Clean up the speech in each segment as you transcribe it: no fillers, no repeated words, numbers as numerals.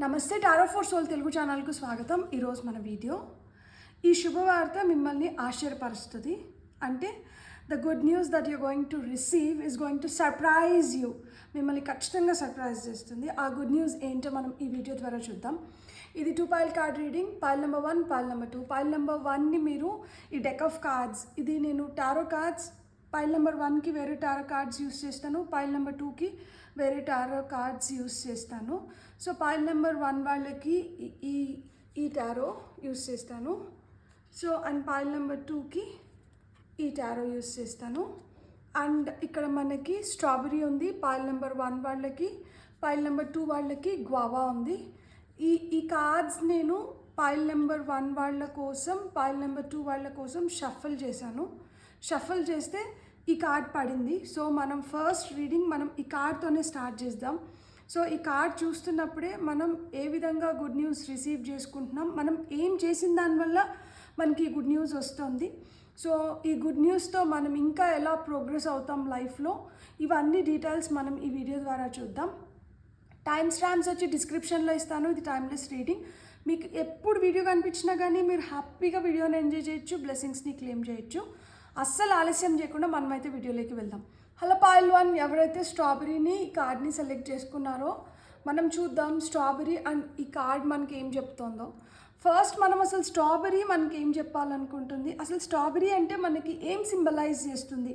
నమస్తే tarot for soul Telugu ఛానల్కు స్వాగతం. ఈరోజు మన వీడియో ఈ శుభవార్త మిమ్మల్ని ఆశ్చర్యపరుస్తుంది. అంటే the good news that you going to receive is going to surprise you. మిమ్మల్ని ఖచ్చితంగా సర్ప్రైజ్ చేస్తుంది. ఆ గుడ్ న్యూస్ ఏంటో మనం ఈ వీడియో ద్వారా చూద్దాం. ఇది 2 pile card reading. Pile number 1, pile number 2. Pile number 1ని మీరు ఈ డెక్ ఆఫ్ కార్డ్స్, ఇది నేను టారో కార్డ్స్ పైల్ నెంబర్ 1కి వేరే టారో కార్డ్స్ యూస్ చేస్తాను, పైల్ నెంబర్ 2కి వేరే టారో కార్డ్స్ యూస్ చేస్తాను. సో పైల్ నెంబర్ 1 వాళ్ళకి ఈ టారో యూస్ చేస్తాను. సో అండ్ పైల్ నెంబర్ 2కి ఈ టారో యూస్ చేస్తాను. అండ్ ఇక్కడ మనకి స్ట్రాబెరీ ఉంది పైల్ నెంబర్ 1 వాళ్ళకి, పైల్ నెంబర్ 2 వాళ్ళకి గ్వావా ఉంది. ఈ కార్డ్స్ నేను పైల్ నెంబర్ 1 వాళ్ళ కోసం, పైల్ నెంబర్ 2 వాళ్ళ కోసం షఫల్ చేశాను. షఫల్ చేస్తే ఈ కార్డ్ పడింది. సో మనం ఫస్ట్ రీడింగ్ మనం ఈ కార్డ్తోనే స్టార్ట్ చేద్దాం. సో ఈ కార్డ్ చూస్తున్నప్పుడే మనం ఏ విధంగా గుడ్ న్యూస్ రిసీవ్ చేసుకుంటున్నాం, మనం ఏం చేసిన దానివల్ల మనకి ఈ గుడ్ న్యూస్ వస్తుంది, సో ఈ గుడ్ న్యూస్తో మనం ఇంకా ఎలా ప్రోగ్రెస్ అవుతాం లైఫ్లో, ఇవన్నీ డీటెయిల్స్ మనం ఈ వీడియో ద్వారా చూద్దాం. టైం స్టాంప్స్ వచ్చి డిస్క్రిప్షన్లో ఇస్తాను. ఇది టైమ్లెస్ రీడింగ్. మీకు ఎప్పుడు వీడియో కనిపించినా కానీ మీరు హ్యాపీగా వీడియోని ఎంజాయ్ చేయొచ్చు, బ్లెస్సింగ్స్ని క్లెయిమ్ చేయొచ్చు. అస్సలు ఆలస్యం చేయకుండా మనమైతే వీడియోలోకి వెళ్దాం. హలో పైల్ 1 ఎవరైతే స్ట్రాబెరీని ఈ కార్డ్ని సెలెక్ట్ చేసుకున్నారో మనం చూద్దాం స్ట్రాబెరీ అండ్ ఈ కార్డ్ మనకి ఏం చెప్తుందో. ఫస్ట్ మనం అసలు స్ట్రాబెరీ మనకి ఏం చెప్పాలనుకుంటుంది, అసలు స్ట్రాబెరీ అంటే మనకి ఏం సింబలైజ్ చేస్తుంది,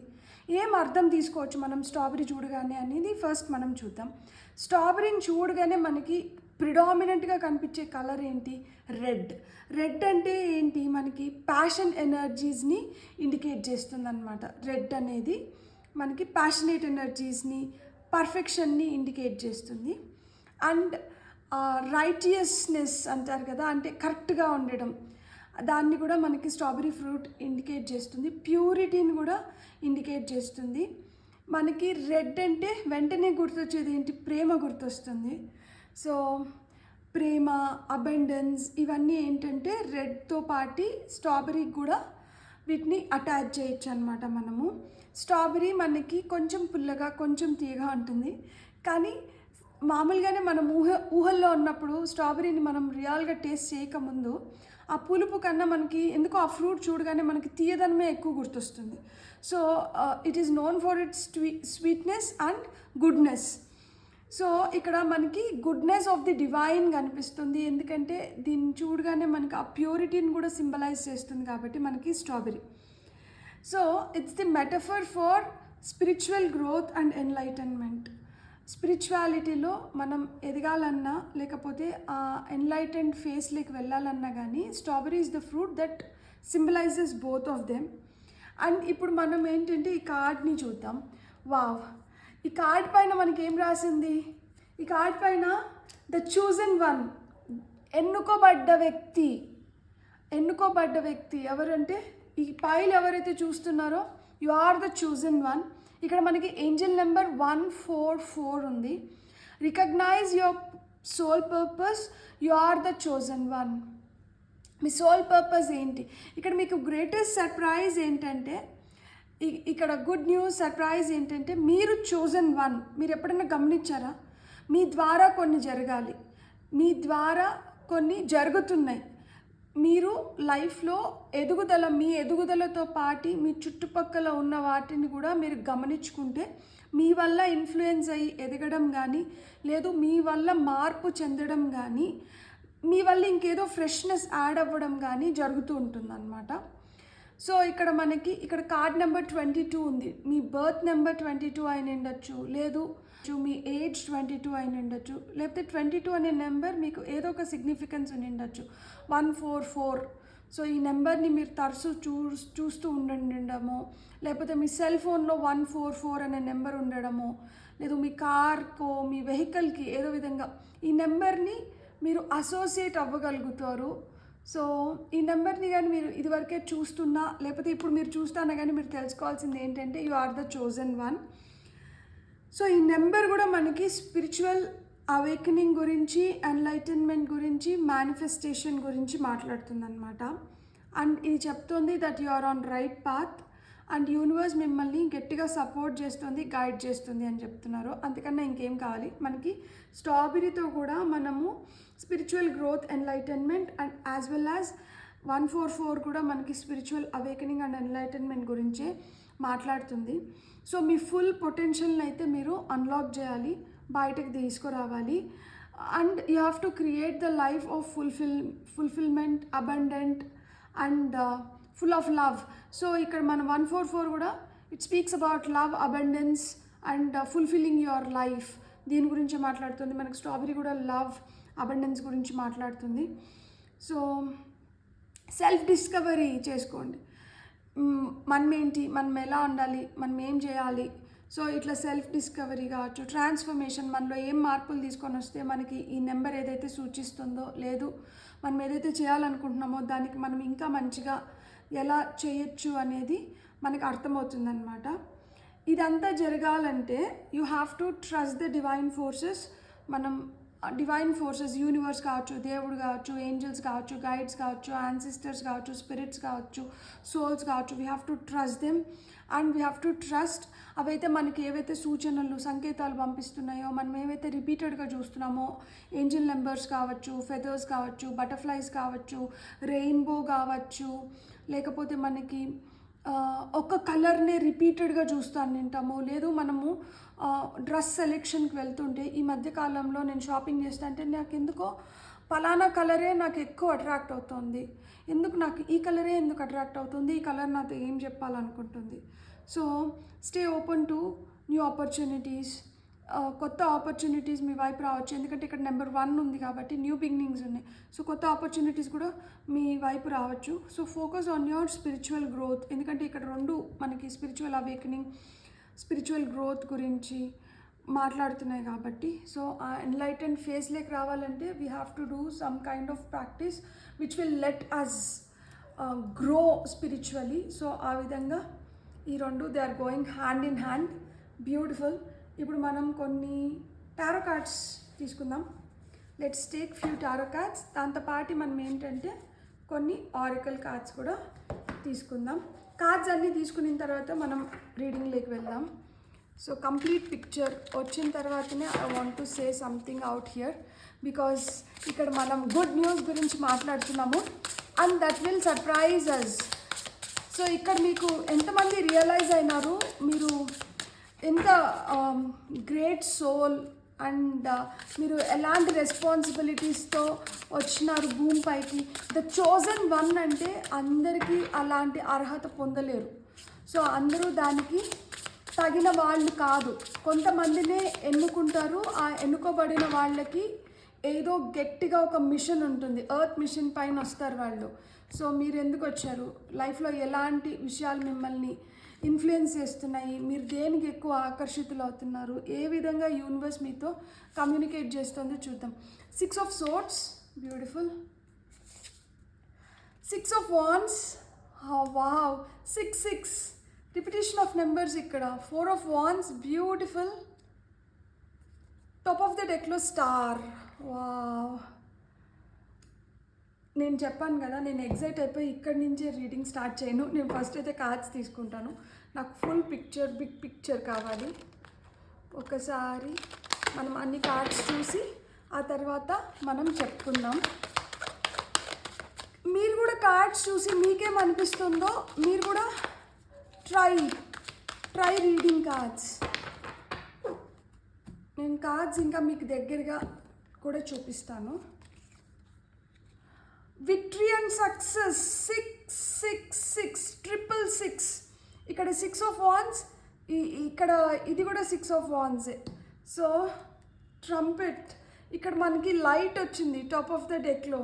ఏం అర్థం తీసుకోవచ్చు మనం స్ట్రాబెరీ చూడగానే అనేది ఫస్ట్ మనం చూద్దాం. స్ట్రాబెరీని చూడగానే మనకి ప్రిడామినెంట్గా కనిపించే కలర్ ఏంటి, రెడ్. రెడ్ అంటే ఏంటి, మనకి ప్యాషన్ ఎనర్జీస్ని ఇండికేట్ చేస్తుంది అనమాట. రెడ్ అనేది మనకి ప్యాషనేట్ ఎనర్జీస్ని, పర్ఫెక్షన్ని ఇండికేట్ చేస్తుంది. అండ్ రైటియస్నెస్ అంటారు కదా, అంటే కరెక్ట్గా ఉండడం, దాన్ని కూడా మనకి స్ట్రాబెరీ ఫ్రూట్ ఇండికేట్ చేస్తుంది. ప్యూరిటీని కూడా ఇండికేట్ చేస్తుంది. మనకి రెడ్ అంటే వెంటనే గుర్తొచ్చేది ఏంటి, ప్రేమ గుర్తొస్తుంది. సో ప్రేమ, అబెండెన్స్ ఇవన్నీ ఏంటంటే రెడ్తో పాటు స్ట్రాబెరీకి కూడా వీటిని అటాచ్ చేయొచ్చు అనమాట. మనము స్ట్రాబెరీ మనకి కొంచెం పుల్లగా కొంచెం తీయగా ఉంటుంది, కానీ మామూలుగానే మనం ఊహల్లో ఉన్నప్పుడు స్ట్రాబెరీని మనం రియల్గా టేస్ట్ చేయకముందు ఆ పులుపు కన్నా మనకి ఎందుకో ఆ ఫ్రూట్ చూడగానే మనకి తీయదనమే ఎక్కువ గుర్తొస్తుంది. So it is known for it's sweetness and goodness. So ఇక్కడ మనకి గుడ్నెస్ ఆఫ్ ది డివైన్ కనిపిస్తుంది, ఎందుకంటే దీన్ని చూడగానే మనకి ఆ ప్యూరిటీని కూడా సింబలైజ్ చేస్తుంది కాబట్టి మనకి strawberry. So it's the metaphor for spiritual growth and enlightenment. స్పిరిచువాలిటీలో మనం ఎదగాలన్నా లేకపోతే ఆ ఎన్లైటెండ్ ఫేస్లోకి వెళ్ళాలన్నా కానీ strawberry is the fruit that symbolises both of them. And ఇప్పుడు మనం ఏంటంటే ఈ కార్డ్ని చూద్దాం. వావ్, ఈ కార్డ్ పైన మనకి ఏం రాసింది, ఈ కార్డ్ పైన ద చూజన్ వన్, ఎన్నుకోబడ్డ వ్యక్తి. ఎన్నుకోబడ్డ వ్యక్తి ఎవరంటే ఈ పైల్ ఎవరైతే చూస్తున్నారో you are the chosen one. ఇక్కడ మనకి ఏంజల్ నెంబర్ 144 ఉంది. Recognise your soul purpose, you are the chosen one. మీ సోల్ పర్పస్ ఏంటి, ఇక్కడ మీకు గ్రేటెస్ట్ సర్ప్రైజ్ ఏంటంటే, ఇక్కడ గుడ్ న్యూస్ సర్ప్రైజ్ ఏంటంటే మీరు చోజన్ వన్. మీరు ఎప్పుడైనా గమనించారా, మీ ద్వారా కొన్ని జరగాలి, మీ ద్వారా కొన్ని జరుగుతున్నాయి. మీరు లైఫ్లో ఎదుగుదల, మీ ఎదుగుదలతో పాటు మీ చుట్టుపక్కల ఉన్న వాటిని కూడా మీరు గమనించుకుంటే మీ వల్ల ఇన్ఫ్లుయెన్స్ అయ్యి ఎదగడం కానీ, లేదు మీ వల్ల మార్పు చెందడం కానీ, మీ వల్ల ఇంకేదో ఫ్రెష్నెస్ యాడ్ అవ్వడం కానీ జరుగుతూ ఉంటుందన్నమాట. సో ఇక్కడ మనకి ఇక్కడ కార్డ్ నెంబర్ 22 ఉంది. మీ బర్త్ నెంబర్ 22 అయిన ఉండొచ్చు, లేదు మీ ఏజ్ 22 అయిన ఉండొచ్చు, లేకపోతే 22 అనే నెంబర్ మీకు ఏదో ఒక సిగ్నిఫికెన్స్ ఉండి ఉండొచ్చు. 144. సో ఈ నెంబర్ని మీరు తరచూ చూస్తూ ఉండడమో, లేకపోతే మీ సెల్ ఫోన్లో 144 అనే నెంబర్ ఉండడమో, లేదు మీ కార్కో మీ వెహికల్కి ఏదో విధంగా ఈ నెంబర్ని మీరు అసోసియేట్ అవ్వగలుగుతారు. సో ఈ నెంబర్ని కానీ మీరు ఇదివరకే చూస్తున్నా లేకపోతే ఇప్పుడు మీరు చూస్తున్నా కానీ మీరు తెలుసుకోవాల్సింది ఏంటంటే you are the chosen one. So ఈ నెంబర్ కూడా మనకి స్పిరిచువల్ అవేకనింగ్ గురించి, ఎన్లైటన్మెంట్ గురించి, మేనిఫెస్టేషన్ గురించి మాట్లాడుతుంది అనమాట. అండ్ ఇది చెప్తుంది that you are on right path. And universe మిమ్మల్ని గట్టిగా సపోర్ట్ చేస్తుంది, గైడ్ చేస్తుంది అని చెప్తున్నారు. అంతకన్నా ఇంకేం కావాలి. మనకి స్ట్రాబెరీతో కూడా మనము spiritual growth, enlightenment and as well as 144 కూడా మనకి స్పిరిచువల్ అవేకనింగ్ అండ్ ఎన్లైటన్మెంట్ గురించే మాట్లాడుతుంది. సో మీ ఫుల్ పొటెన్షియల్ని అయితే మీరు అన్లాక్ చేయాలి, బయటకు తీసుకురావాలి. And you have to create the life of fulfilment, abundant and full of love. So ఇక్కడ మన 144 కూడా it speaks about love, abundance and fulfilling your life. దీని గురించి మాట్లాడుతుంది. మనకు స్ట్రాబెరీ కూడా లవ్, అబండెన్స్ గురించి మాట్లాడుతుంది. సో సెల్ఫ్ డిస్కవరీ చేసుకోండి. మనం ఏంటి, మనం ఎలా ఉండాలి, మనం ఏం చేయాలి. సో ఇట్లా సెల్ఫ్ డిస్కవరీ కావచ్చు, ట్రాన్స్ఫర్మేషన్, మనలో ఏం మార్పులు తీసుకొని వస్తే మనకి ఈ నెంబర్ ఏదైతే సూచిస్తుందో, లేదు మనం ఏదైతే చేయాలనుకుంటున్నామో దానికి మనం ఇంకా మంచిగా ఎలా చేయొచ్చు అనేది మనకు అర్థమవుతుందన్నమాట. ఇదంతా జరగాలంటే you have to trust the divine forces. మనం డివైన్ ఫోర్సెస్, యూనివర్స్ కావచ్చు, దేవుడు కావచ్చు, ఏంజల్స్ కావచ్చు, గైడ్స్ కావచ్చు, యాన్సిస్టర్స్ కావచ్చు, స్పిరిట్స్ కావచ్చు, సోల్స్ కావచ్చు, we have to trust them and we have to trust అవైతే మనకి ఏవైతే సూచనలు, సంకేతాలు పంపిస్తున్నాయో, మనం ఏవైతే రిపీటెడ్గా చూస్తున్నామో, ఏంజల్ నెంబర్స్ కావచ్చు, ఫెదర్స్ కావచ్చు, బటర్ఫ్లైస్ కావచ్చు, రెయిన్బో కావచ్చు, లేకపోతే మనకి ఒక కలర్నే రిపీటెడ్గా చూస్తాను తింటాము. లేదు మనము డ్రెస్ సెలెక్షన్కి వెళ్తుంటే ఈ మధ్యకాలంలో నేను షాపింగ్ చేస్తా అంటే నాకు ఎందుకో పలానా కలరే నాకు ఎక్కువ అట్రాక్ట్ అవుతుంది, ఎందుకు నాకు ఈ కలరే ఎందుకు అట్రాక్ట్ అవుతుంది, ఈ కలర్ నాతో ఏం చెప్పాలనుకుంటుంది. So stay open to new opportunities. కొత్త ఆపర్చునిటీస్ మీ వైపు రావచ్చు. ఎందుకంటే ఇక్కడ నెంబర్ 1 ఉంది కాబట్టి న్యూ బిగినింగ్స్ ఉన్నాయి. సో కొత్త ఆపర్చునిటీస్ కూడా మీ వైపు రావచ్చు. So focus on your spiritual growth. ఎందుకంటే ఇక్కడ 2 మనకి స్పిరిచువల్ అవేకనింగ్, స్పిరిచువల్ గ్రోత్ గురించి మాట్లాడుతున్నాయి కాబట్టి. సో ఆ ఎన్లైటెండ్ ఫేజ్లోకి రావాలంటే we have to do some kind of practice which will let us grow spiritually. So ఆ విధంగా ఈ 2 they are going hand in hand. Beautiful. ఇప్పుడు మనం కొన్ని టారో కార్డ్స్ తీసుకుందాం. Let's take few tarot cards. దాంతోపాటు మనం ఏంటంటే కొన్ని ఆరికల్ కార్డ్స్ కూడా తీసుకుందాం. కార్డ్స్ అన్నీ తీసుకున్న తర్వాత మనం రీడింగ్లోకి వెళ్దాం. సో కంప్లీట్ పిక్చర్ వచ్చిన తర్వాతనే I want to say something out here, because ఇక్కడ మనం గుడ్ న్యూస్ గురించి మాట్లాడుతున్నాము and that will surprise us. So ఇక్కడ మీకు ఎంతమంది రియలైజ్ అయినారు మీరు ఎంత గ్రేట్ సోల్ అండ్ మీరు ఎలాంటి రెస్పాన్సిబిలిటీస్తో వచ్చినారు భూమిపైకి. ద చోజన్ వన్ అంటే అందరికీ అలాంటి అర్హత పొందలేరు. సో అందరూ దానికి తగిన వాళ్ళు కాదు. కొంతమందినే ఎన్నుకుంటారు. ఆ ఎన్నుకోబడిన వాళ్ళకి ఏదో గట్టిగా ఒక మిషన్ ఉంటుంది, ఎర్త్ మిషన్ పైన వస్తారు వాళ్ళు. సో మీరు ఎందుకు వచ్చారు, లైఫ్లో ఎలాంటి విషయాలు మిమ్మల్ని ఇన్ఫ్లుయెన్స్ చేస్తున్నాయి, మీరు దేనికి ఎక్కువ ఆకర్షితులు అవుతున్నారు, ఏ విధంగా యూనివర్స్ మీతో కమ్యూనికేట్ చేస్తుందో చూద్దాం. 6 of Swords, beautiful. 6 of Wands, wow. 6 repetition of numbers ఇక్కడ. 4 of Wands, beautiful. Top of the డెక్లో స్టార్, వావ్. నేను చెప్పాను కదా, నేను ఎగ్జైట్ అయిపోయి ఇక్కడి నుంచే రీడింగ్ స్టార్ట్ చేయను. నేను ఫస్ట్ అయితే కార్డ్స్ తీసుకుంటాను. నాకు ఫుల్ పిక్చర్, బిగ్ పిక్చర్ కావాలి. ఒకసారి మనం అన్ని కార్డ్స్ చూసి ఆ తర్వాత మనం చెప్పుకుందాం. మీరు కూడా కార్డ్స్ చూసి మీకేమనిపిస్తుందో మీరు కూడా ట్రై రీడింగ్ కార్డ్స్. నేను కార్డ్స్ ఇంకా మీకు దగ్గరగా కూడా చూపిస్తాను. Victory and success, 666 666. ఇక్కడ 6 of Wands, ఇక్కడ ఇది కూడా 6 of Wands. సో ట్రంపెట్, ఇక్కడ మనకి లైట్ వచ్చింది టాప్ ఆఫ్ ద డెక్లో.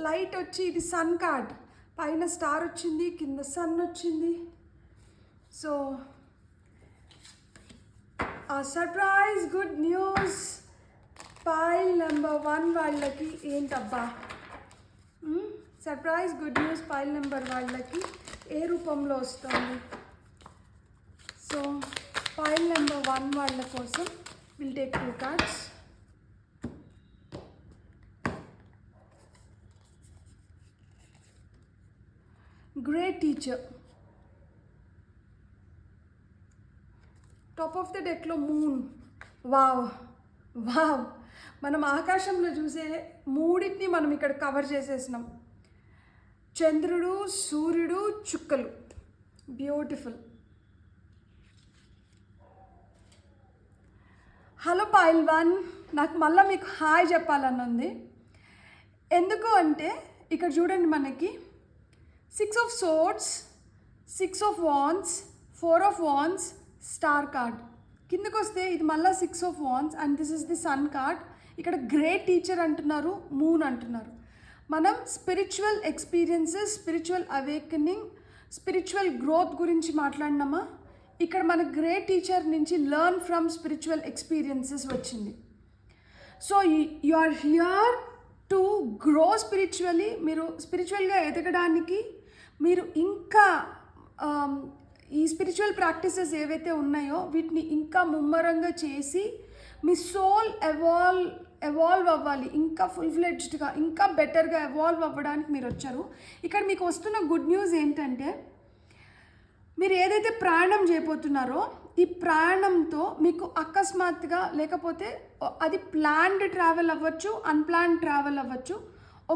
లైట్ వచ్చి ఇది సన్ కార్డ్, పైన స్టార్ వచ్చింది, కింద సన్ వచ్చింది. సో ఆ surprise good news pile number 1 వాళ్ళకి ఏంటబ్బా, surprise good news pile number వాళ్ళకి ఏ రూపంలో వస్తుంది. సో పైల్ నెంబర్ 1 వాళ్ళ కోసం will take 2 cards. Great teacher, top of the డెక్లో మూన్. వావ్ వావ్, మనం ఆకాశంలో చూసే మూడింటిని మనం ఇక్కడ కవర్ చేసేసినాం. చంద్రుడు, సూర్యుడు, చుక్కలు. బ్యూటిఫుల్. హలో పాయిల్ వన్, నాకు మళ్ళీ మీకు హాయ్ చెప్పాలని ఉంది. ఎందుకు అంటే ఇక్కడ చూడండి, మనకి 6 of swords, 6 of wands, 4 of wands, star card. కిందకు వస్తే ఇది మళ్ళీ 6 of wands and this is the sun card. ఇక్కడ గ్రేట్ టీచర్ అంటున్నారు, మూన్ అంటున్నారు. మనం spiritual experiences, spiritual awakening, spiritual growth గురించి మాట్లాడినామా. ఇక్కడ మన గ్రేట్ టీచర్ నుంచి లెర్న్ ఫ్రమ్ స్పిరిచువల్ ఎక్స్పీరియన్సెస్ వచ్చింది. So you are here to grow spiritually. మీరు స్పిరిచువల్గా ఎదగడానికి, మీరు ఇంకా ఈ స్పిరిచువల్ ప్రాక్టీసెస్ ఏవైతే ఉన్నాయో వీటిని ఇంకా ముమ్మరంగా చేసి మీ సోల్ ఎవాల్వ్ అవ్వాలి, ఇంకా ఫుల్ ఫ్లెడ్జ్డ్గా, ఇంకా బెటర్గా ఎవాల్వ్ అవ్వడానికి మీరు వచ్చారు. ఇక్కడ మీకు వస్తున్న గుడ్ న్యూస్ ఏంటంటే, మీరు ఏదైతే ప్రయాణం చేయబోతున్నారో ఈ ప్రయాణంతో మీకు అకస్మాత్తుగా, లేకపోతే అది ప్లాన్డ్ ట్రావెల్ అవ్వచ్చు, అన్ప్లాన్డ్ ట్రావెల్ అవ్వచ్చు,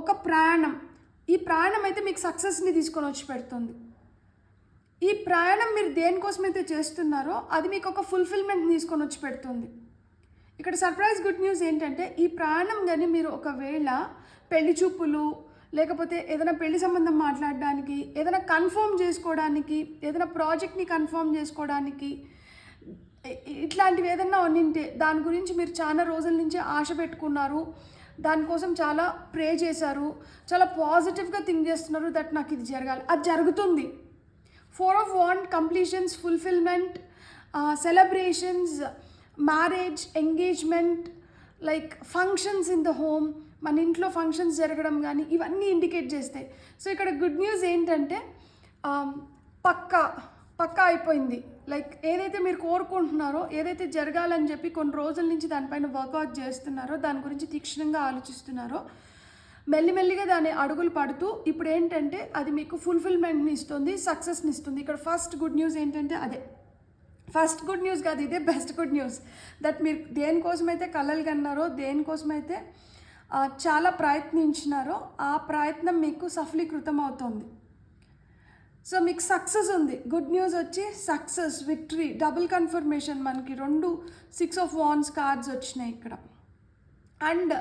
ఒక ప్రయాణం, ఈ ప్రయాణం అయితే మీకు సక్సెస్ని తీసుకొని వచ్చి పెడుతుంది. ఈ ప్రయాణం మీరు దేనికోసమైతే చేస్తున్నారో అది మీకు ఒక ఫుల్ఫిల్మెంట్ని తీసుకొని వచ్చి పెడుతుంది. ఇక్కడ సర్ప్రైజ్ గుడ్ న్యూస్ ఏంటంటే, ఈ ప్రయాణం కానీ మీరు ఒకవేళ పెళ్లి చూపులు, లేకపోతే ఏదైనా పెళ్లి సంబంధం మాట్లాడడానికి, ఏదైనా కన్ఫర్మ్ చేసుకోవడానికి, ఏదైనా ప్రాజెక్ట్ని కన్ఫర్మ్ చేసుకోవడానికి, ఇట్లాంటివి ఏదైనా ఉండింటే దాని గురించి మీరు చాలా రోజుల నుంచి ఆశ పెట్టుకున్నారు, దానికోసం చాలా ప్రే చేశారు, చాలా పాజిటివ్గా థింక్ చేస్తున్నారు, దట్ నాకు ఇది జరగాలి, అది జరుగుతుంది. 4 of wands, completions, fulfilment, celebrations, marriage, engagement, like functions in the home, మన ఇంట్లో ఫంక్షన్స్ జరగడం కానీ ఇవన్నీ ఇండికేట్ చేస్తాయి. సో ఇక్కడ గుడ్ న్యూస్ ఏంటంటే, పక్కా అయిపోయింది. లైక్ ఏదైతే మీరు కోరుకుంటున్నారో, ఏదైతే జరగాలని చెప్పి కొన్ని రోజుల నుంచి దానిపైన వర్కౌట్ చేస్తున్నారో, దాని గురించి తీక్షణంగా ఆలోచిస్తున్నారో, మెల్లిమెల్లిగా దాని అడుగులు పడుతూ ఇప్పుడు ఏంటంటే అది మీకు ఫుల్ఫిల్మెంట్ని ఇస్తుంది, సక్సెస్ని ఇస్తుంది. ఇక్కడ ఫస్ట్ గుడ్ న్యూస్ ఏంటంటే అదే. ఫస్ట్ గుడ్ న్యూస్ కాదు, ఇదే బెస్ట్ గుడ్ న్యూస్. దట్ మీరు దేనికోసమైతే కలలు కన్నారో, దేనికోసమైతే చాలా ప్రయత్నించినారో ఆ ప్రయత్నం మీకు సఫలీకృతం అవుతుంది. సో మీకు సక్సెస్ ఉంది. గుడ్ న్యూస్ వచ్చి సక్సెస్, విక్టరీ, డబుల్ కన్ఫర్మేషన్. మనకి 2 6 of wands కార్డ్స్ వచ్చినాయి ఇక్కడ. అండ్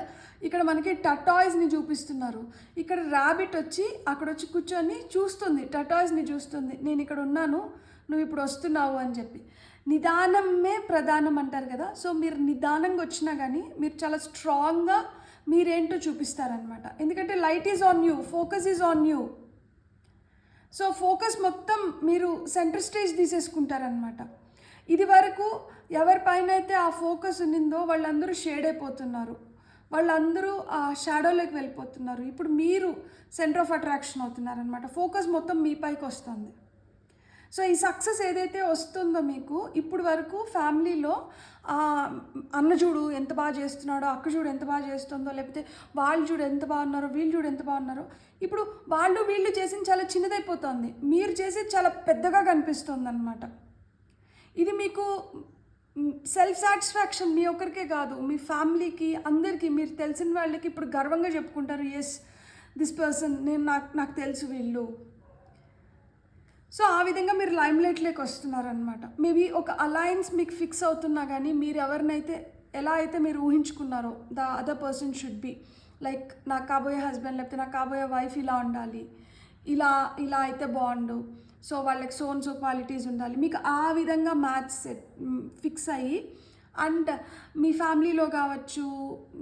ఇక్కడ మనకి టటాయిస్ని చూపిస్తున్నారు. ఇక్కడ ర్యాబిట్ వచ్చి అక్కడ వచ్చి కూర్చొని చూస్తుంది, టటాయిస్ని చూస్తుంది, నేను ఇక్కడ ఉన్నాను, నువ్వు ఇప్పుడు వస్తున్నావు అని చెప్పి. నిదానమే ప్రధానం అంటారు కదా. సో మీరు నిదానంగా వచ్చినా కానీ మీరు చాలా స్ట్రాంగ్గా మీరేంటో చూపిస్తారనమాట. ఎందుకంటే light is on you, focus is on you. So focus మొత్తం మీరు సెంటర్ స్టేజ్ తీసేసుకుంటారనమాట. ఇది వరకు ఎవరిపైన అయితే ఆ ఫోకస్ ఉన్నిందో వాళ్ళందరూ షేడ్ అయిపోతున్నారు, వాళ్ళందరూ ఆ షాడోలోకి వెళ్ళిపోతున్నారు. ఇప్పుడు మీరు సెంటర్ ఆఫ్ అట్రాక్షన్ అవుతున్నారనమాట. ఫోకస్ మొత్తం మీ పైకి వస్తుంది. సో ఈ సక్సెస్ ఏదైతే వస్తుందో మీకు, ఇప్పుడు వరకు ఫ్యామిలీలో అన్న చూడు ఎంత బాగా చేస్తున్నాడో, అక్క చూడు ఎంత బాగా చేస్తుందో, లేకపోతే వాళ్ళు చూడు ఎంత బాగున్నారో, వీళ్ళు చూడు ఎంత బాగున్నారో, ఇప్పుడు వాళ్ళు వీళ్ళు చేసింది చాలా చిన్నదైపోతుంది, మీరు చేసేది చాలా పెద్దగా కనిపిస్తుంది అనమాట. ఇది మీకు సెల్ఫ్ సాటిస్ఫాక్షన్ మీ ఒక్కరికే కాదు, మీ ఫ్యామిలీకి, అందరికీ, మీరు తెలిసిన వాళ్ళకి ఇప్పుడు గర్వంగా చెప్పుకుంటారు, ఎస్ దిస్ పర్సన్, నాకు తెలుసు వీళ్ళు. సో ఆ విధంగా మీరు లైమ్లైట్లోకి వస్తున్నారనమాట. మేబీ ఒక అలయన్స్ మీకు ఫిక్స్ అవుతున్నా కానీ మీరు ఎవరినైతే ఎలా అయితే మీరు ఊహించుకున్నారో, the other person should be like నాకు కాబోయే హస్బెండ్, లేకపోతే నాకు కాబోయే వైఫ్ ఇలా ఉండాలి, ఇలా అయితే బాగుండు, సో వాళ్ళకి సో అండ్ సో క్వాలిటీస్ ఉండాలి, మీకు ఆ విధంగా మ్యాచ్ ఫిక్స్ అయ్యి, అండ్ మీ ఫ్యామిలీలో కావచ్చు,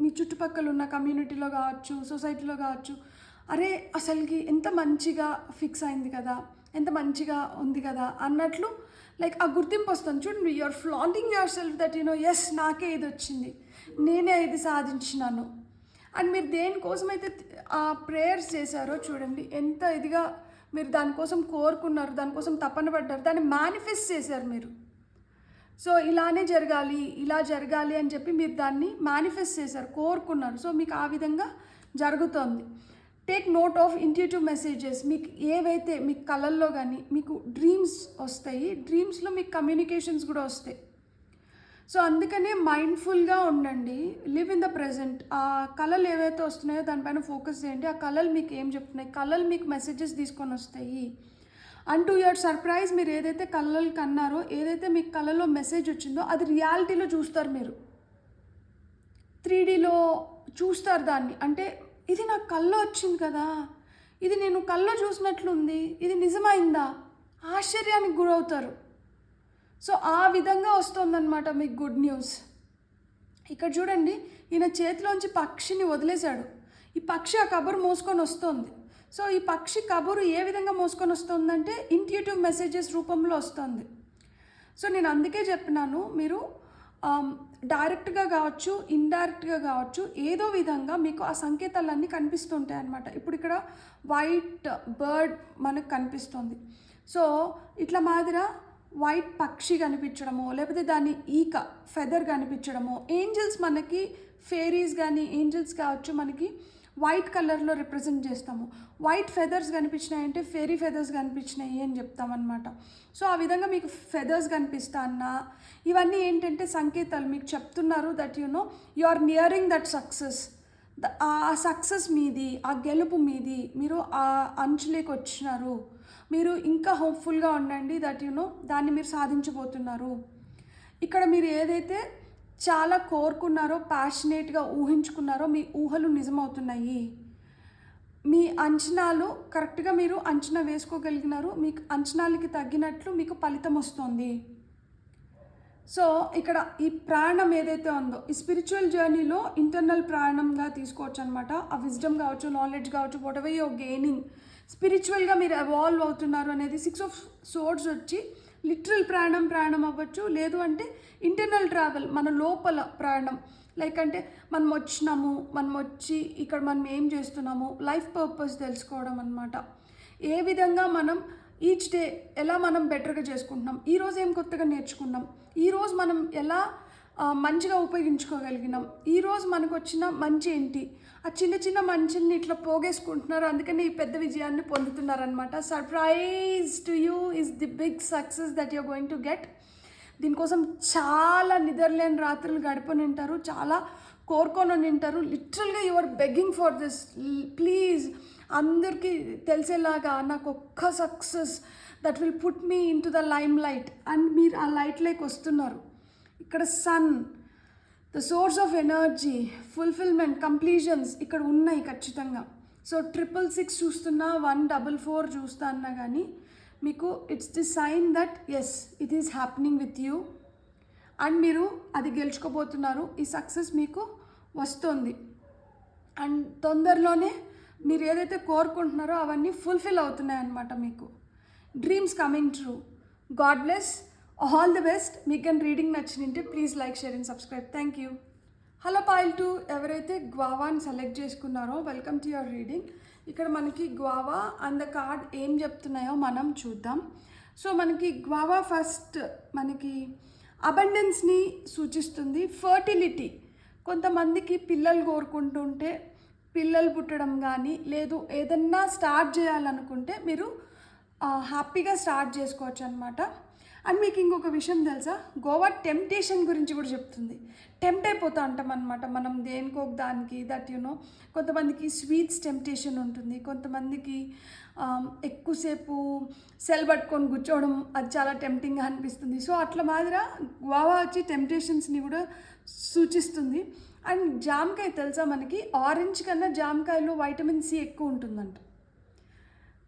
మీ చుట్టుపక్కల ఉన్న కమ్యూనిటీలో కావచ్చు, సొసైటీలో కావచ్చు, అరే అసలుకి ఎంత మంచిగా ఫిక్స్ అయింది కదా, ఎంత మంచిగా ఉంది కదా అన్నట్లు లైక్ ఆ గుర్తింపు వస్తుంది. చూడండి, you're flaunting your self that yes నాకే ఇది వచ్చింది, నేనే ఇది సాధించినాను. అండ్ మీరు దేనికోసమైతే ఆ ప్రేయర్స్ చేశారో చూడండి, ఎంత ఇదిగా మీరు దానికోసం కోరుకున్నారు, దానికోసం తపన పడ్డారు, దాన్ని మేనిఫెస్ట్ చేశారు మీరు. సో ఇలానే జరగాలి, ఇలా జరగాలి అని చెప్పి మీరు దాన్ని మేనిఫెస్ట్ చేశారు, కోరుకున్నారు. సో మీకు ఆ విధంగా జరుగుతుంది. Take note of intuitive messages. మీకు ఏవైతే మీకు కళల్లో కానీ మీకు డ్రీమ్స్ వస్తాయి, డ్రీమ్స్లో మీకు కమ్యూనికేషన్స్ కూడా వస్తాయి. సో అందుకనే మైండ్ఫుల్గా ఉండండి, లివ్ ఇన్ ద ప్రజెంట్. ఆ కళలు ఏవైతే వస్తున్నాయో దానిపైన ఫోకస్ చేయండి. ఆ కళలు మీకు ఏం చెప్తున్నాయి, కళలు మీకు మెసేజెస్ తీసుకొని వస్తాయి. అండ్ టు యువర్ సర్ప్రైజ్, మీరు ఏదైతే కళలు కన్నారో, ఏదైతే మీకు కళలో మెసేజ్ వచ్చిందో అది రియాలిటీలో చూస్తారు. మీరు 3Dలో చూస్తారు దాన్ని. అంటే ఇది నాకు కల్లో వచ్చింది కదా, ఇది నేను కల్లో చూసినట్లుంది, ఇది నిజమైందా, ఆశ్చర్యానికి గురవుతారు. సో ఆ విధంగా వస్తుందన్నమాట మీకు గుడ్ న్యూస్. ఇక్కడ చూడండి, ఈయన చేతిలోంచి పక్షిని వదిలేశాడు. ఈ పక్షి ఆ కబురు మోసుకొని వస్తుంది. సో ఈ పక్షి కబురు ఏ విధంగా మోసుకొని వస్తుందంటే ఇంట్యూటివ్ మెసేజెస్ రూపంలో వస్తుంది. సో నేను అందుకే చెప్పినాను, మీరు డైరెక్ట్గా కావచ్చు, ఇండైరెక్ట్గా కావచ్చు, ఏదో విధంగా మీకు ఆ సంకేతాలన్నీ కనిపిస్తుంటాయి అన్నమాట. ఇప్పుడు ఇక్కడ వైట్ బర్డ్ మనకు కనిపిస్తుంది. సో ఇట్లా మాదిరా వైట్ పక్షి కనిపించడము, లేకపోతే దాని ఈక ఫెదర్ కనిపించడము, ఏంజల్స్ మనకి ఫేరీస్ కానీ ఏంజల్స్ కావచ్చు మనకి వైట్ కలర్లో రిప్రజెంట్ చేస్తాము. వైట్ ఫెదర్స్ కనిపించినాయి అంటే ఫెరీ ఫెదర్స్ కనిపించినాయి అని చెప్తామన్నమాట. సో ఆ విధంగా మీకు ఫెదర్స్ కనిపిస్తా అన్నా ఇవన్నీ ఏంటంటే సంకేతాలు మీకు చెప్తున్నారు that you know you are nearing that success. ఆ సక్సెస్ మీది, ఆ గెలుపు మీది, మీరు ఆ అంచులేకి వచ్చినారు, మీరు ఇంకా హోప్ఫుల్గా ఉండండి దట్ యు నో దాన్ని మీరు సాధించబోతున్నారు. ఇక్కడ మీరు ఏదైతే చాలా కోరుకున్నారో, ప్యాషనేట్గా ఊహించుకున్నారో మీ ఊహలు నిజమవుతున్నాయి. మీ అంచనాలు కరెక్ట్గా మీరు అంచనా వేసుకోగలిగినారు, మీకు అంచనాలకి తగ్గినట్లు మీకు ఫలితం వస్తుంది. సో ఇక్కడ ఈ ప్రాణం ఏదైతే ఉందో ఈ స్పిరిచువల్ జర్నీలో ఇంటర్నల్ ప్రాణంగా తీసుకోవచ్చు అనమాట. ఆ విజ్డమ్ కావచ్చు, నాలెడ్జ్ కావచ్చు, వాట్ ఎవర్ యువర్ గెయినింగ్, స్పిరిచువల్గా మీరు ఎవాల్వ్ అవుతున్నారు అనేది 6 of Swords వచ్చి లిటరల్ ప్రాణం అవ్వచ్చు, లేదు అంటే ఇంటర్నల్ ట్రావెల్, మన లోపల ప్రాణం. లైక్ అంటే మనం వచ్చినాము, మనం వచ్చి ఇక్కడ మనం ఏం చేస్తున్నాము, లైఫ్ పర్పస్ తెలుసుకోవడం అనమాట. ఏ విధంగా మనం ఈచ్ డే ఎలా మనం బెటర్గా చేసుకుంటున్నాం, ఈరోజు ఏం కొత్తగా నేర్చుకున్నాం, ఈరోజు మనం ఎలా మంచిగా ఉపయోగించుకోగలిగినాం, ఈరోజు మనకు వచ్చిన మంచి ఏంటి, ఆ చిన్న చిన్న మంచిని ఇట్లా పోగేసుకుంటున్నారు. అందుకని ఈ పెద్ద విజయాన్ని పొందుతున్నారనమాట. Surprise to you is the big success that you're going to get. దీనికోసం చాలా నిద్రలేని రాత్రులు గడపని ఉంటారు, చాలా కోరుకొని ఉంటారు. లిటరల్గా you are begging for this. Please అందరికీ తెలిసేలాగా నాకు ఒక్క success that will put me in to the limelight. And మీరు ఆ లైట్లోకి వస్తున్నారు. ఇక్కడ sun, the source of energy, fulfilment, completions ఇక్కడ ఉన్నాయి ఖచ్చితంగా. సో 666 చూస్తున్నా, 144 చూస్తా అన్నా కానీ మీకు it's the sign that yes it is happening with you and మీరు అది గెలుచుకోబోతున్నారు. ఈ సక్సెస్ మీకు వస్తుంది అండ్ తొందరలోనే మీరు ఏదైతే కోరుకుంటున్నారో అవన్నీ ఫుల్ఫిల్ అవుతున్నాయి అన్నమాట. మీకు dreams coming true. God bless, all the best. మీకు కానీ రీడింగ్ నచ్చినంటే please like, share and subscribe. Thank you. Hello pile 2 ఎవరైతే గ్వావాని సెలెక్ట్ చేసుకున్నారో వెల్కమ్ టు యువర్ రీడింగ్. ఇక్కడ మనకి గ్వావా అండ్ ద కార్డ్ ఏం చెప్తున్నాయో మనం చూద్దాం. సో మనకి గ్వావా ఫస్ట్ మనకి అబండెన్స్ని సూచిస్తుంది, ఫర్టిలిటీ. కొంతమందికి పిల్లలు కోరుకుంటుంటే పిల్లలు పుట్టడం కానీ, లేదు ఏదన్నా స్టార్ట్ చేయాలనుకుంటే మీరు హ్యాపీగా స్టార్ట్ చేసుకోవచ్చు అనమాట. అండ్ మీకు ఇంకొక విషయం తెలుసా, గోవా టెంప్టేషన్ గురించి కూడా చెప్తుంది. టెంప్ట్ అయిపోతూ ఉంటాం అనమాట మనం దేనికో దానికి. దట్ యునో కొంతమందికి స్వీట్స్ టెంప్టేషన్ ఉంటుంది, కొంతమందికి ఎక్కువసేపు సెల్ పట్టుకొని కూర్చోవడం అది చాలా టెంప్టింగ్గా అనిపిస్తుంది. సో అట్లా మాదిరా గోవా వచ్చి టెంప్టేషన్స్ని కూడా సూచిస్తుంది. అండ్ జామకాయ తెలుసా, మనకి ఆరెంజ్ కన్నా జామకాయలో వైటమిన్ సి ఎక్కువ ఉంటుందంట.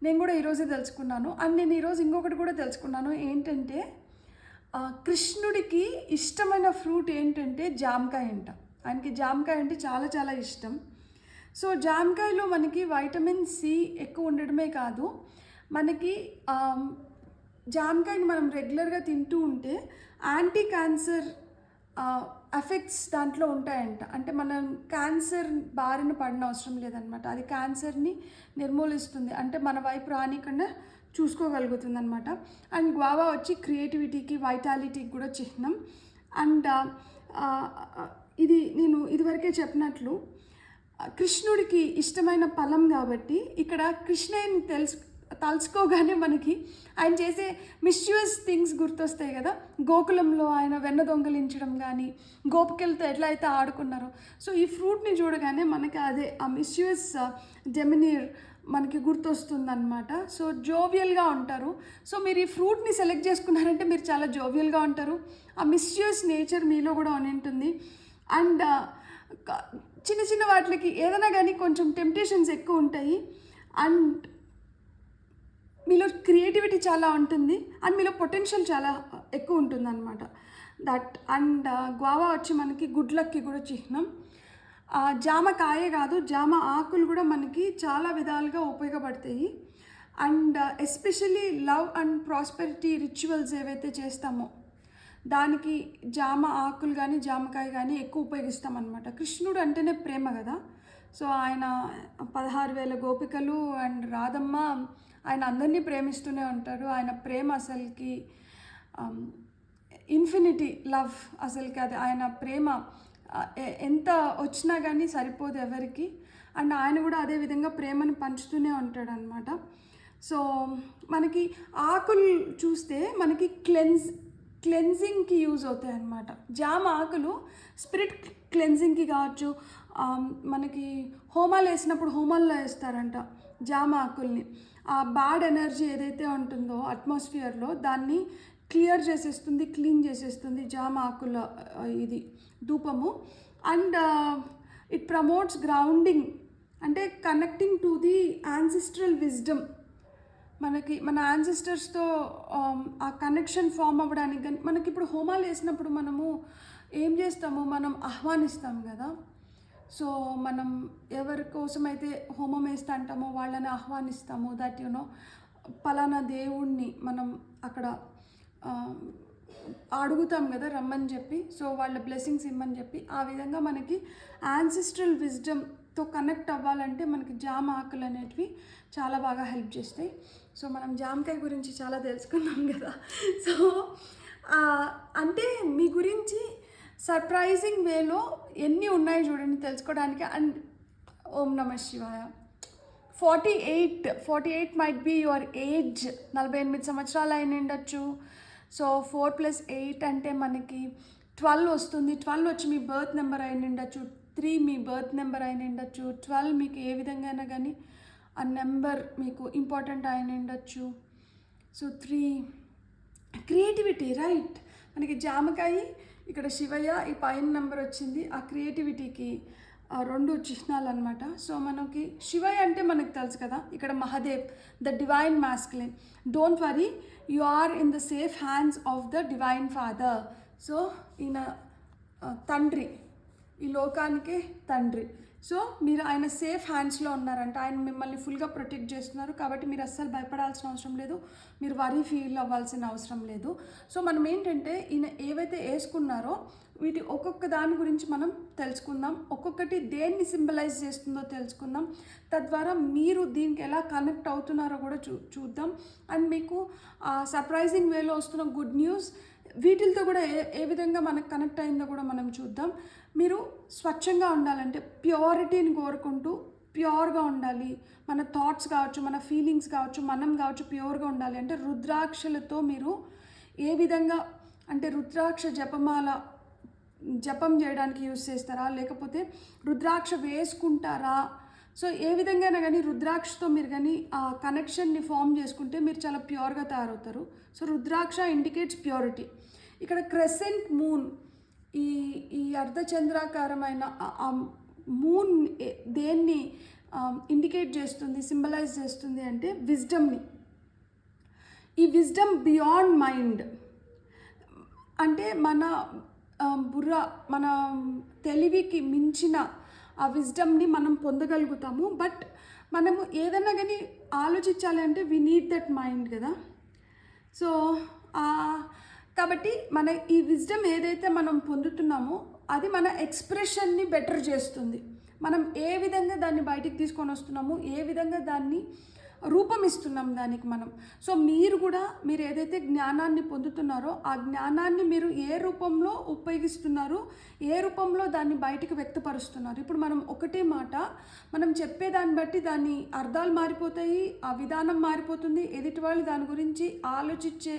నేను కూడా ఈరోజే తెలుసుకున్నాను. అండ్ నేను ఈరోజు ఇంకొకటి కూడా తెలుసుకున్నాను ఏంటంటే, కృష్ణుడికి ఇష్టమైన ఫ్రూట్ ఏంటంటే జామకాయ అంట. ఆయనకి జామకాయ అంటే చాలా చాలా ఇష్టం. సో జామకాయలో మనకి వైటమిన్ సి ఎక్కువ ఉండడమే కాదు, మనకి జామకాయని మనం రెగ్యులర్గా తింటూ ఉంటే యాంటీ క్యాన్సర్ ఎఫెక్ట్స్ దాంట్లో ఉంటాయంట. అంటే మనం క్యాన్సర్ బారిన పడిన అవసరం లేదనమాట. అది క్యాన్సర్ని నిర్మూలిస్తుంది, అంటే మన వైపు రానికుండా చూసుకోగలుగుతుంది అనమాట. అండ్ గ్వావా వచ్చి క్రియేటివిటీకి, వైటాలిటీకి కూడా చిహ్నం. అండ్ ఇది నేను ఇదివరకే చెప్పినట్లు కృష్ణుడికి ఇష్టమైన ఫలం కాబట్టి ఇక్కడ కృష్ణయ్యని తలుచుకోగానే మనకి ఆయన చేసే మిస్యూస్ థింగ్స్ గుర్తొస్తాయి కదా. గోకులంలో ఆయన వెన్న దొంగలించడం కానీ, గోపికలతో ఎట్లా అయితే ఆడుకున్నారో, సో ఈ ఫ్రూట్ని చూడగానే మనకి అదే ఆ మిస్యూస్ డెమినీర్ మనకి గుర్తొస్తుందన్నమాట. సో జోవియల్గా ఉంటారు. సో మీరు ఈ ఫ్రూట్ని సెలెక్ట్ చేసుకున్నారంటే మీరు చాలా జోవియల్గా ఉంటారు. ఆ మిస్యూస్ నేచర్ మీలో కూడా ఉంటుంది. అండ్ చిన్న చిన్న వాటికి ఏదైనా కానీ కొంచెం టెంప్టేషన్స్ ఎక్కువ ఉంటాయి. అండ్ మీలో క్రియేటివిటీ చాలా ఉంటుంది. అండ్ మీలో పొటెన్షియల్ చాలా ఎక్కువ ఉంటుంది అనమాట దట్. అండ్ గ్వావా వచ్చి మనకి గుడ్ లక్కి కూడా చిహ్నం. జామ కాయే కాదు, జామ ఆకులు కూడా మనకి చాలా విధాలుగా ఉపయోగపడతాయి. And especially love and prosperity rituals ఏవైతే చేస్తామో దానికి జామ ఆకులు కానీ జామకాయ కానీ ఎక్కువ ఉపయోగిస్తాం అనమాట. కృష్ణుడు అంటేనే ప్రేమ కదా. సో ఆయన 16,000 గోపికలు అండ్ రాధమ్మ, ఆయన అందరినీ ప్రేమిస్తూనే ఉంటాడు. ఆయన ప్రేమ అసలుకి ఇన్ఫినిటీ లవ్, అసలుకి అది ఆయన ప్రేమ ఎంత వచ్చినా కానీ సరిపోదు ఎవరికి. అండ్ ఆయన కూడా అదే విధంగా ప్రేమను పంచుతూనే ఉంటాడు అనమాట. సో మనకి ఆకులు చూస్తే మనకి క్లెన్జింగ్కి యూజ్ అవుతాయి అన్నమాట. జామ ఆకులు స్పిరిట్ క్లెన్జింగ్కి కావచ్చు. మనకి హోమాలు వేసినప్పుడు హోమాల్లో వేస్తారంట జామ ఆకుల్ని. ఆ బ్యాడ్ ఎనర్జీ ఏదైతే ఉంటుందో అట్మాస్ఫియర్లో దాన్ని క్లియర్ చేసేస్తుంది, క్లీన్ చేసేస్తుంది జామ ఆకుల ఇది ధూపము. అండ్ ఇట్ ప్రమోట్స్ గ్రౌండింగ్, అంటే connecting to the ancestral wisdom. మనకి మన యాన్సిస్టర్స్తో ఆ కనెక్షన్ ఫామ్ అవ్వడానికి. కానీ మనకి ఇప్పుడు హోమాలు వేసినప్పుడు మనము ఏం చేస్తాము, మనం ఆహ్వానిస్తాం కదా. సో మనం ఎవరి కోసమైతే హోమం వేస్తా అంటామో వాళ్ళని ఆహ్వానిస్తాము. దట్ యునో పలానా దేవుణ్ణి మనం అక్కడ అడుగుతాం కదా రమ్మని చెప్పి, సో వాళ్ళ బ్లెస్సింగ్స్ ఇమ్మని చెప్పి. ఆ విధంగా మనకి యాన్సిస్ట్రల్ విజ్డమ్తో కనెక్ట్ అవ్వాలంటే మనకి జామ ఆకులు అనేటివి చాలా బాగా హెల్ప్ చేస్తాయి. సో మనం జామకాయ గురించి చాలా తెలుసుకున్నాం కదా. సో అంటే మీ గురించి సర్ప్రైజింగ్ వేలో ఎన్ని ఉన్నాయి చూడండి తెలుసుకోవడానికి. అండ్ ఓం నమః శివాయ. 48 మైట్ బీ యువర్ ఏజ్. 48 సంవత్సరాలు అయిన ఉండొచ్చు. సో 4 + 8 అంటే మనకి 12 వస్తుంది. 12 వచ్చి మీ బర్త్ నెంబర్ అయిన ఉండొచ్చు. 3 మీ బర్త్ నెంబర్ అయిన ఉండొచ్చు. 12 మీకు ఏ విధంగా అయినా కానీ ఆ నెంబర్ మీకు ఇంపార్టెంట్ అయిన ఉండొచ్చు. So 3 creativity, right. మనకి జామకాయ, ఇక్కడ శివయ్య, ఈ పైన నెంబర్ వచ్చింది. ఆ క్రియేటివిటీకి 2 చిహ్నాలు అనమాట. సో మనకి శివయ్య అంటే మనకు తెలుసు కదా, ఇక్కడ Mahadev, the divine masculine. Don't worry, you are in the safe hands of the divine father. So ఈయన తండ్రి, ఈ లోకానికే తండ్రి. సో మీరు ఆయన సేఫ్ హ్యాండ్స్లో ఉన్నారంట. ఆయన మిమ్మల్ని ఫుల్గా ప్రొటెక్ట్ చేస్తున్నారు. కాబట్టి మీరు అస్సలు భయపడాల్సిన అవసరం లేదు, మీరు వరీ ఫీల్ అవ్వాల్సిన అవసరం లేదు. సో మనం ఏంటంటే ఈయన ఏవైతే వేసుకున్నారో వీటి ఒక్కొక్క దాని గురించి మనం తెలుసుకుందాం. ఒక్కొక్కటి దేన్ని సింబలైజ్ చేస్తుందో తెలుసుకుందాం. తద్వారా మీరు దీనికి ఎలా కనెక్ట్ అవుతున్నారో కూడా చూద్దాం. అండ్ మీకు సర్ప్రైజింగ్ వేలో వస్తున్న గుడ్ న్యూస్ వీటితో కూడా ఏ విధంగా మనకు కనెక్ట్ అయిందో కూడా మనం చూద్దాం. మీరు స్వచ్ఛంగా ఉండాలంటే ప్యూరిటీని కోరుకుంటూ ప్యూర్గా ఉండాలి. మన థాట్స్ కావచ్చు, మన ఫీలింగ్స్ కావచ్చు, మనం కావచ్చు ప్యూర్గా ఉండాలి అంటే రుద్రాక్షలతో మీరు ఏ విధంగా అంటే రుద్రాక్ష జపం చేయడానికి యూజ్ చేస్తారా, లేకపోతే రుద్రాక్ష వేసుకుంటారా? సో ఏ విధంగానే కానీ రుద్రాక్షతో మీరు కానీ ఆ కనెక్షన్ని ఫామ్ చేసుకుంటే మీరు చాలా ప్యూర్గా తయారవుతారు. సో రుద్రాక్ష ఇండికేట్స్ ప్యూరిటీ. ఇక్కడ క్రెసెంట్ మూన్, ఈ అర్ధచంద్రాకారమైన మూన్ దేన్ని ఇండికేట్ చేస్తుంది, సింబలైజ్ చేస్తుంది అంటే విజ్డమ్ని. ఈ విజ్డమ్ బియాండ్ మైండ్ అంటే మన బుర్ర, మన తెలివికి మించిన ఆ విజ్డమ్ని మనం పొందగలుగుతాము. బట్ మనము ఏదైనా కానీ ఆలోచించాలి అంటే వి నీడ్ దట్ మైండ్ కదా. సో కాబట్టి మన ఈ విజ్డమ్ ఏదైతే మనం పొందుతున్నామో అది మన ఎక్స్ప్రెషన్ని బెటర్ చేస్తుంది. మనం ఏ విధంగా దాన్ని బయటికి తీసుకొని వస్తున్నాము, ఏ విధంగా దాన్ని రూపం ఇస్తున్నాం దానికి మనం. సో మీరు కూడా మీరు ఏదైతే జ్ఞానాన్ని పొందుతున్నారో ఆ జ్ఞానాన్ని మీరు ఏ రూపంలో ఉపయోగిస్తున్నారు, ఏ రూపంలో దాన్ని బయటికి వ్యక్తపరుస్తున్నారు. ఇప్పుడు మనం ఒకటే మాట మనం చెప్పేదాన్ని బట్టి దాని అర్థాలు మారిపోతాయి, ఆ విధానం మారిపోతుంది, ఎదుటి వాళ్ళు దాని గురించి ఆలోచించే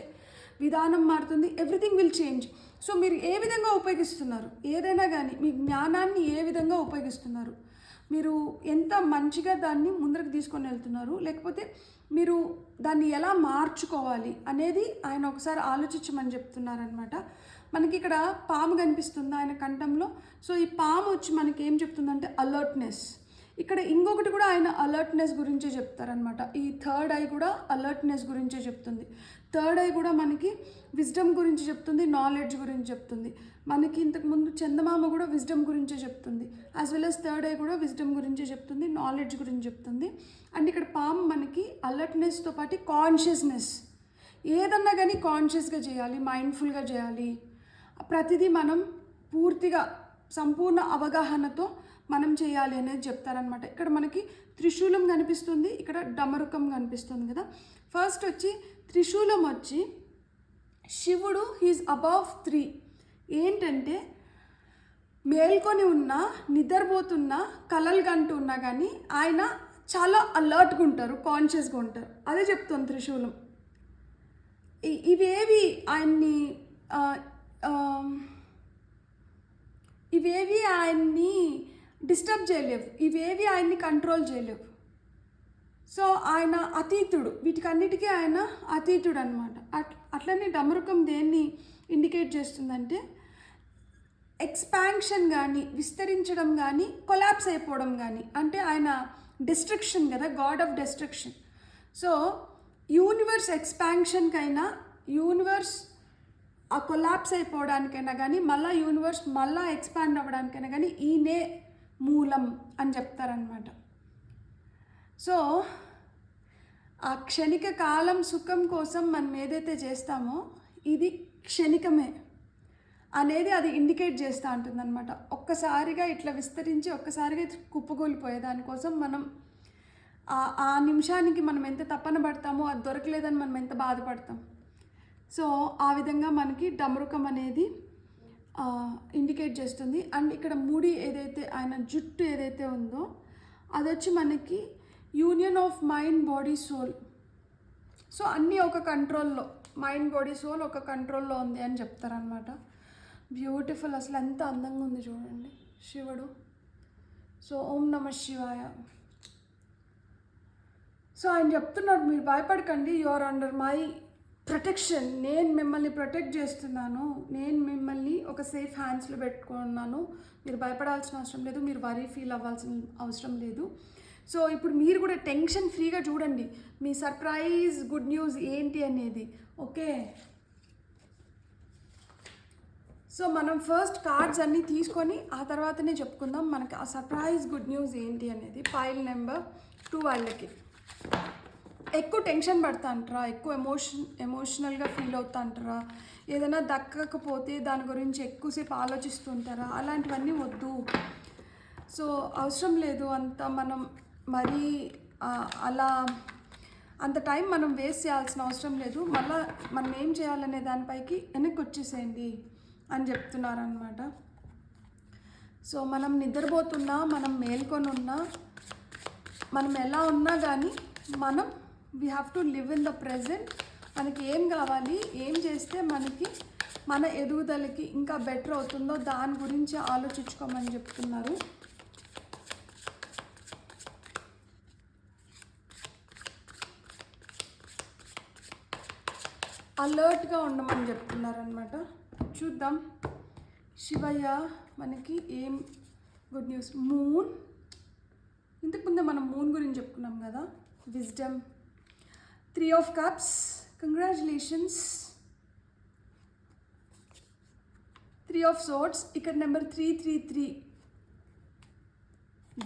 విధానం మారుతుంది, ఎవ్రీథింగ్ విల్ చేంజ్. సో మీరు ఏ విధంగా ఉపయోగిస్తున్నారు, ఏదైనా కానీ మీ జ్ఞానాన్ని ఏ విధంగా ఉపయోగిస్తున్నారు, మీరు ఎంత మంచిగా దాన్ని ముందరకు తీసుకొని వెళ్తున్నారు, లేకపోతే మీరు దాన్ని ఎలా మార్చుకోవాలి అనేది ఆయన ఒకసారి ఆలోచించమని చెప్తున్నారనమాట. మనకి ఇక్కడ పాము కనిపిస్తుంది ఆయన కంఠంలో. సో ఈ పాము వచ్చి మనకి ఏం చెప్తుందంటే అలర్ట్నెస్. ఇక్కడ ఇంకొకటి కూడా ఆయన అలర్ట్నెస్ గురించే చెప్తారనమాట. ఈ థర్డ్ ఐ కూడా అలర్ట్నెస్ గురించే చెప్తుంది. థర్డ్ ఐ కూడా మనకి విజ్డమ్ గురించి చెప్తుంది, నాలెడ్జ్ గురించి చెప్తుంది. మనకి ఇంతకుముందు చందమామ కూడా విజ్డమ్ గురించే చెప్తుంది, as well as third I కూడా విజ్డమ్ గురించే చెప్తుంది, నాలెడ్జ్ గురించి చెప్తుంది. అండ్ ఇక్కడ పాము మనకి అలర్ట్నెస్తో పాటు కాన్షియస్నెస్, ఏదన్నా కానీ కాన్షియస్గా చేయాలి, మైండ్ఫుల్గా చేయాలి, ప్రతిదీ మనం పూర్తిగా సంపూర్ణ అవగాహనతో మనం చేయాలి అనేది చెప్తారనమాట. ఇక్కడ మనకి త్రిశూలం కనిపిస్తుంది, ఇక్కడ డమరుకం కనిపిస్తుంది కదా. ఫస్ట్ వచ్చి త్రిశూలం వచ్చి శివుడు హీజ్ అబవ్ 3. ఏంటంటే మేల్కొని ఉన్నా, నిద్రపోతున్నా, కలలు కంటూ ఉన్నా కానీ ఆయన చాలా అలర్ట్గా ఉంటారు, కాన్షియస్గా ఉంటారు. అదే చెప్తుంది త్రిశూలం. ఇవేవి ఆయన్ని డిస్టర్బ్ చేయలేవు, ఇవేవి ఆయన్ని కంట్రోల్ చేయలేవు. సో ఆయన అతీతుడు, వీటికన్నిటికీ ఆయన అతీతుడు అనమాట. అట్లనే డమరుకం దేన్ని ఇండికేట్ చేస్తుందంటే ఎక్స్పాన్షన్ కానీ, విస్తరించడం కానీ, కొలాప్స్ అయిపోవడం కానీ. అంటే ఆయన డిస్ట్రక్షన్ కదా, god of destruction. So universe ఎక్స్పాన్షన్కైనా, యూనివర్స్ ఆ కొలాప్స్ అయిపోవడానికైనా కానీ, మళ్ళీ యూనివర్స్ మళ్ళీ ఎక్స్పాండ్ అవ్వడానికైనా కానీ ఈయనే మూలం అని చెప్తారనమాట. సో ఆ క్షణిక కాలం సుఖం కోసం మనం ఏదైతే చేస్తామో ఇది క్షణికమే అనేది అది ఇండికేట్ చేస్తూ ఉంటుందన్నమాట. ఒక్కసారిగా ఇట్లా విస్తరించి ఒక్కసారిగా కుప్పగూలిపోయే దానికోసం మనం ఆ నిమిషానికి మనం ఎంత తపన పడతామో, అది దొరకలేదని మనం ఎంత బాధపడతాం. సో ఆ విధంగా మనకి డమరుకం అనేది ఇండికేట్ చేస్తుంది. అండ్ ఇక్కడ ముడి ఏదైతే ఆయన జుట్టు ఏదైతే ఉందో అది వచ్చి మనకి union of mind, body, soul. So అన్నీ ఒక కంట్రోల్లో, మైండ్, బాడీ, సోల్ ఒక కంట్రోల్లో ఉంది అని చెప్తారనమాట. బ్యూటిఫుల్, అసలు ఎంత అందంగా ఉంది చూడండి శివుడు. సో ఓం నమ శివాయ. సో ఆయన చెప్తున్నాడు, మీరు భయపడకండి, you are under my protection. నేను మిమ్మల్ని ప్రొటెక్ట్ చేస్తున్నాను, నేను మిమ్మల్ని ఒక సేఫ్ హ్యాండ్స్లో పెట్టుకున్నాను, మీరు భయపడాల్సిన అవసరం లేదు, మీరు వరీ ఫీల్ అవ్వాల్సిన అవసరం లేదు. సో ఇప్పుడు మీరు కూడా టెన్షన్ ఫ్రీగా చూడండి మీ సర్ప్రైజ్ గుడ్ న్యూస్ ఏంటి అనేది. ఓకే, సో మనం ఫస్ట్ కార్డ్స్ అన్నీ తీసుకొని ఆ తర్వాతనే చెప్పుకుందాం మనకి ఆ సర్ప్రైజ్ గుడ్ న్యూస్ ఏంటి అనేది. ఫైల్ నెంబర్ 2 వాళ్ళకి ఎక్కువ టెన్షన్ పడతా అంటారా, ఎక్కువ ఎమోషనల్గా ఫీల్ అవుతా అంటారా, ఏదైనా దక్కకపోతే దాని గురించి ఎక్కువసేపు ఆలోచిస్తుంటారా, అలాంటివన్నీ వద్దు. సో అవసరం లేదు అంత మనం మరీ అలా అంత టైం మనం వేస్ట్ చేయాల్సిన అవసరం లేదు. మళ్ళీ మనం ఏం చేయాలనే దానిపైకి వెనక్కి వచ్చేసేయండి అని చెప్తున్నారనమాట. సో మనం నిద్రపోతున్నా, మనం మేల్కొని ఉన్నా, మనం ఎలా ఉన్నా కానీ మనం we have to live in the present. మనకి ఏం కావాలి, ఏం చేస్తే మనకి మన ఎదుగుదలకి ఇంకా బెటర్ అవుతుందో దాని గురించి ఆలోచించుకోమని చెప్తున్నారు. అలర్ట్గా ఉండమని చెప్తున్నారనమాట. చూద్దాం శివయ్య మనకి ఏం గుడ్ న్యూస్. మూన్, ఇంతకుముందే మనం మూన్ గురించి చెప్పుకున్నాం కదా. Wisdom, 3 of Cups, congratulations. 3 of Swords, ఇక్కడ number 333,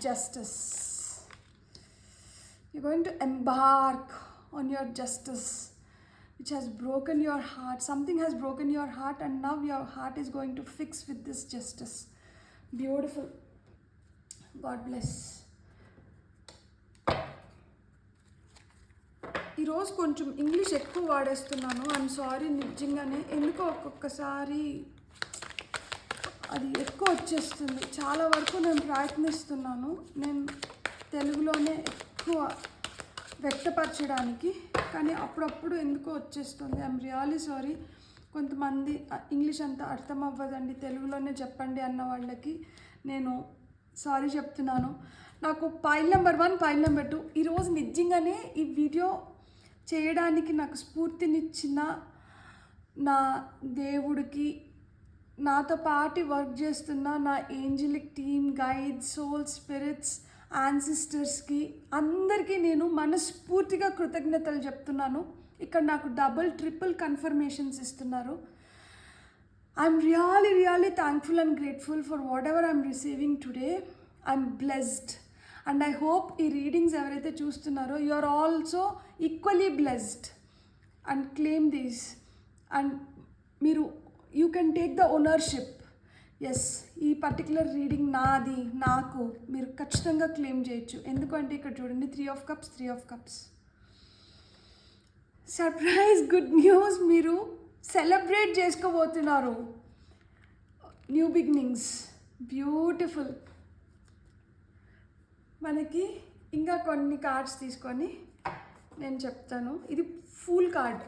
justice. You're going to embark on your justice which has broken your heart. Something has broken your heart and now your heart is going to fix with this justice. Beautiful. God bless. ఈరోజు కొంచెం English ఎక్కువ వాడేస్తున్నాను. I'm sorry నిజంగానే. ఎందుకో ఒక్కొక్కసారి అది ఎక్కువ వచ్చేస్తుంది. చాలా వరకు నేను ప్రయత్నిస్తున్నాను నేను తెలుగులోనే ఎక్కువ వ్యక్తపరచడానికి, కానీ అప్పుడప్పుడు ఎందుకో వచ్చేస్తుంది. I'm really sorry. కొంతమంది ఇంగ్లీష్ అంతా అర్థం అవ్వదండి, తెలుగులోనే చెప్పండి అన్న వాళ్ళకి నేను సారీ చెప్తున్నాను. నాకు ఫైల్ నెంబర్ 1, ఫైల్ నెంబర్ 2 ఈరోజు నిజంగానే ఈ వీడియో చేయడానికి నాకు స్ఫూర్తినిచ్చిన నా దేవుడికి, నాతో పాటు వర్క్ చేస్తున్న నా angelic team, guides, soul spirits, యాన్సిస్టర్స్కి అందరికీ నేను మనస్ఫూర్తిగా కృతజ్ఞతలు చెప్తున్నాను. ఇక్కడ నాకు డబుల్ ట్రిపుల్ కన్ఫర్మేషన్స్ ఇస్తున్నారు. I'm really thankful and grateful for whatever I'm receiving today. I'm blessed and I hope ఈ రీడింగ్స్ ఎవరైతే చూస్తున్నారో you are also equally blessed and claim these. And మీరు you can take the ownership. Yes, ఈ particular reading నాది, నాకు మీరు ఖచ్చితంగా claim చేయొచ్చు. ఎందుకంటే ఇక్కడ చూడండి 3 of Cups, 3 of Cups. Surprise good news, మీరు సెలబ్రేట్ చేసుకోబోతున్నారు. New beginnings, beautiful. మనకి ఇంకా కొన్ని కార్డ్స్ తీసుకొని నేను చెప్తాను. ఇది ఫూల్ కార్డ్.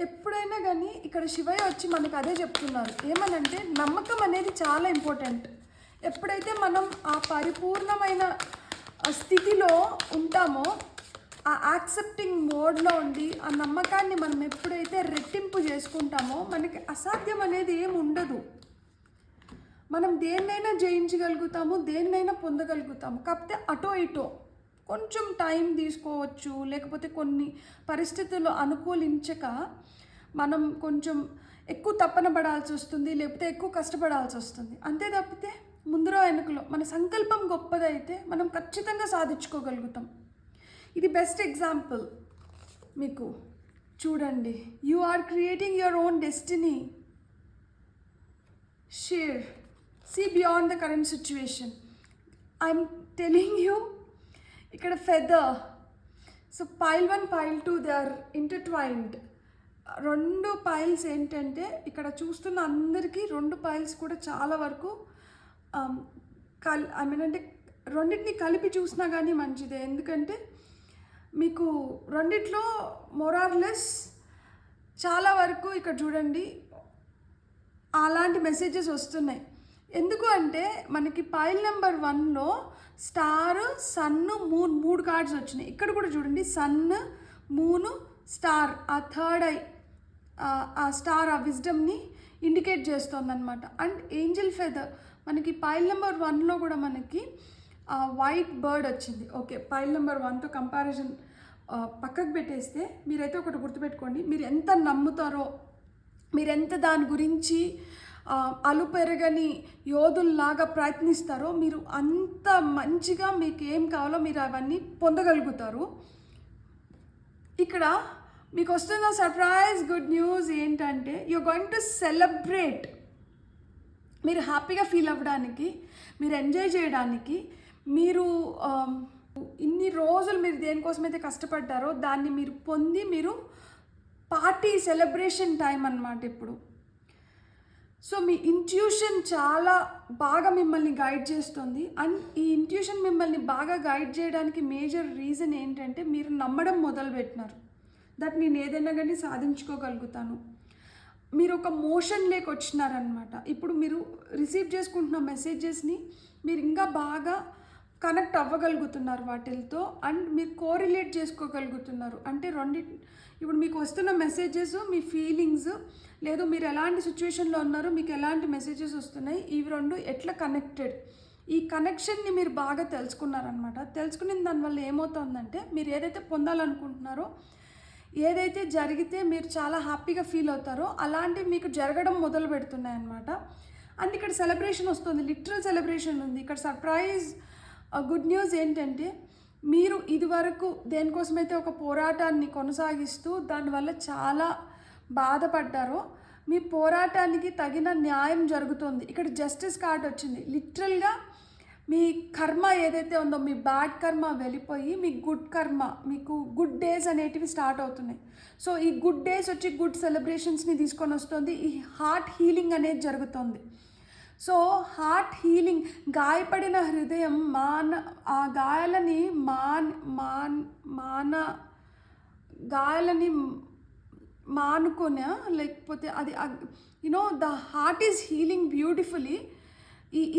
ఎప్పుడైనా కానీ ఇక్కడ శివయ్య వచ్చి మనకు అదే చెప్తున్నారు. ఏమనంటే నమ్మకం అనేది చాలా ఇంపార్టెంట్. ఎప్పుడైతే మనం ఆ పరిపూర్ణమైన స్థితిలో ఉంటామో, ఆ యాక్సెప్టింగ్ మోడ్లో ఉండి ఆ నమ్మకాన్ని మనం ఎప్పుడైతే రెట్టింపు చేసుకుంటామో మనకి అసాధ్యం అనేది ఏమి ఉండదు. మనం దేన్నైనా జయించగలుగుతాము, దేన్నైనా పొందగలుగుతాము. కాకపోతే అటో ఇటో కొంచెం టైం తీసుకోవచ్చు, లేకపోతే కొన్ని పరిస్థితులు అనుకూలించక మనం కొంచెం ఎక్కువ తప్పన పడాల్సి వస్తుంది, లేకపోతే ఎక్కువ కష్టపడాల్సి వస్తుంది. అంతే తప్పితే ముందర వెనుకలో మన సంకల్పం గొప్పదైతే మనం ఖచ్చితంగా సాధించుకోగలుగుతాం. ఇది బెస్ట్ ఎగ్జాంపుల్. మీకు చూడండి, you are creating your own destiny. Share, see beyond the current situation. I'm telling you, ఇక్కడ feather. So pile 1, pile 2 they are intertwined. 2 piles ఏంటంటే ఇక్కడ చూస్తున్న అందరికీ 2 పైల్స్ కూడా చాలా వరకు అంటే రెండింటిని కలిపి చూసినా కానీ మంచిదే. ఎందుకంటే మీకు రెండిట్లో మోరార్లెస్ చాలా వరకు ఇక్కడ చూడండి అలాంటి మెసేజెస్ వస్తున్నాయి. ఎందుకు అంటే మనకి పైల్ నెంబర్ 1లో స్టార్, సన్, మూన్ 3 కార్డ్స్ వచ్చినాయి. ఇక్కడ కూడా చూడండి సన్, మూన్, స్టార్. ఆ థర్డ్ ఐ, ఆ స్టార్ ఆ విజ్డమ్ని ఇండికేట్ చేస్తుంది అనమాట. అండ్ ఏంజల్ ఫెదర్ మనకి పైల్ నెంబర్ 1లో కూడా మనకి వైట్ బర్డ్ వచ్చింది. ఓకే, పైల్ నెంబర్ 1తో కంపారిజన్ పక్కకు పెట్టేస్తే మీరైతే ఒకటి గుర్తుపెట్టుకోండి, మీరు ఎంత నమ్ముతారో, మీరెంత దాని గురించి అలుపెరగని యోధుల్లాగా ప్రయత్నిస్తారో, మీరు అంత మంచిగా మీకు ఏం కావాలో మీరు అవన్నీ పొందగలుగుతారు. ఇక్కడ మీకు వస్తున్న సర్ప్రైజ్ గుడ్ న్యూస్ ఏంటంటే you are going to celebrate. మీరు హ్యాపీగా ఫీల్ అవ్వడానికి, మీరు ఎంజాయ్ చేయడానికి, మీరు ఇన్ని రోజులు మీరు దేనికోసమైతే కష్టపడ్డారో దాన్ని మీరు పొంది, మీరు పార్టీ సెలబ్రేషన్ టైం అన్నమాట ఇప్పుడు. సో మీ ఇంట్యూషన్ చాలా బాగా మిమ్మల్ని గైడ్ చేస్తుంది. అండ్ ఈ ఇంట్యూషన్ మిమ్మల్ని బాగా గైడ్ చేయడానికి మేజర్ రీజన్ ఏంటంటే మీరు నమ్మడం మొదలుపెట్టినారు. దట్ నేను ఏదైనా కానీ సాధించుకోగలుగుతాను. మీరు ఒక మోషన్ లేక వచ్చినారనమాట. ఇప్పుడు మీరు రిసీవ్ చేసుకుంటున్న మెసేజెస్ని మీరు ఇంకా బాగా కనెక్ట్ అవ్వగలుగుతున్నారు వాటితో. అండ్ మీరు కోరిలేట్ చేసుకోగలుగుతున్నారు. అంటే ఇప్పుడు మీకు వస్తున్న మెసేజెస్ మీ ఫీలింగ్స్, లేదు మీరు ఎలాంటి సిచ్యువేషన్లో ఉన్నారో మీకు ఎలాంటి మెసేజెస్ వస్తున్నాయి, ఇవి 2 ఎట్లా కనెక్టెడ్, ఈ కనెక్షన్ని మీరు బాగా తెలుసుకున్నారనమాట. తెలుసుకున్న దానివల్ల ఏమవుతుందంటే మీరు ఏదైతే పొందాలనుకుంటున్నారో, ఏదైతే జరిగితే మీరు చాలా హ్యాపీగా ఫీల్ అవుతారో అలాంటివి మీకు జరగడం మొదలు పెడుతున్నాయి అన్నమాట. అండ్ ఇక్కడ సెలబ్రేషన్ వస్తుంది, లిటరల్ సెలబ్రేషన్ ఉంది. ఇక్కడ సర్ప్రైజ్ గుడ్ న్యూస్ ఏంటంటే మీరు ఇదివరకు దేనికోసమైతే ఒక పోరాటాన్ని కొనసాగిస్తూ దానివల్ల చాలా బాధపడ్డారో, మీ పోరాటానికి తగిన న్యాయం జరుగుతుంది. ఇక్కడ జస్టిస్ కార్డ్ వచ్చింది. లిటరల్గా మీ కర్మ ఏదైతే ఉందో, మీ బ్యాడ్ కర్మ వెళ్ళిపోయి మీ గుడ్ కర్మ, మీకు గుడ్ డేస్ అనేటివి స్టార్ట్ అవుతున్నాయి. సో ఈ గుడ్ డేస్ వచ్చి గుడ్ సెలబ్రేషన్స్ని తీసుకొని వస్తుంది. ఈ హార్ట్ హీలింగ్ అనేది జరుగుతుంది. సో హార్ట్ హీలింగ్, గాయపడిన హృదయం ఆ గాయాలని గాయాలని మానుకొనా, లేకపోతే అది the heart is healing beautifully.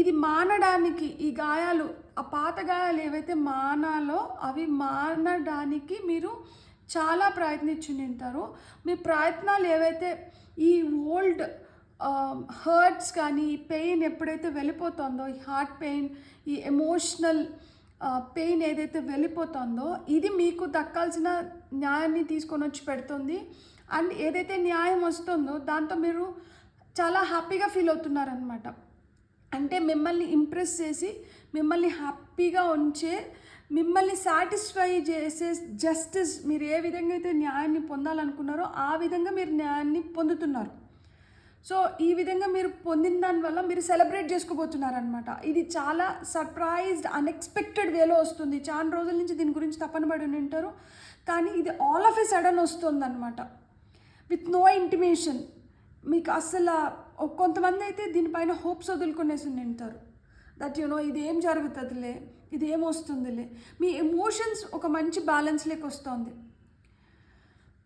ఇది మానడానికి, ఈ గాయాలు, ఆ పాత గాయాలు ఏవైతే మానాలో అవి మానడానికి మీరు చాలా ప్రయత్నించుంటారు. మీ ప్రయత్నాలు ఏవైతే ఈ ఓల్డ్ హర్ట్స్ కానీ, ఈ పెయిన్ ఎప్పుడైతే వెళ్ళిపోతుందో, ఈ హార్ట్ పెయిన్, ఈ ఎమోషనల్ పెయిన్ ఏదైతే వెళ్ళిపోతుందో, ఇది మీకు దక్కాల్సిన న్యాయాన్ని తీసుకొని వచ్చి పెడుతుంది. అండ్ ఏదైతే న్యాయం వస్తుందో దాంతో మీరు చాలా హ్యాపీగా ఫీల్ అవుతున్నారనమాట. అంటే మిమ్మల్ని ఇంప్రెస్ చేసి, మిమ్మల్ని హ్యాపీగా ఉంచే, మిమ్మల్ని సాటిస్ఫై చేసే జస్టిస్, మీరు ఏ విధంగా అయితే న్యాయాన్ని పొందాలనుకున్నారో ఆ విధంగా మీరు న్యాయాన్ని పొందుతున్నారు. సో ఈ విధంగా మీరు పొందిన దానివల్ల మీరు సెలబ్రేట్ చేసుకోబోతున్నారనమాట. ఇది చాలా సర్ప్రైజ్డ్, అన్ఎక్స్పెక్టెడ్ వేలో వస్తుంది. చాలా రోజుల నుంచి దీని గురించి తపన పడి ఉంటారు, కానీ ఇది ఆల్ ఆఫ్ ఎ సడన్ వస్తుంది అనమాట, విత్ నో ఇంటిమేషన్. మీకు అసలు కొంతమంది అయితే దీనిపైన హోప్స్ వదులుకునేసి ఉంటారు, దట్ ఇదేం జరుగుతుందిలే, ఇదేం వస్తుందిలే. మీ ఎమోషన్స్ ఒక మంచి బ్యాలెన్స్లోకి వస్తుంది.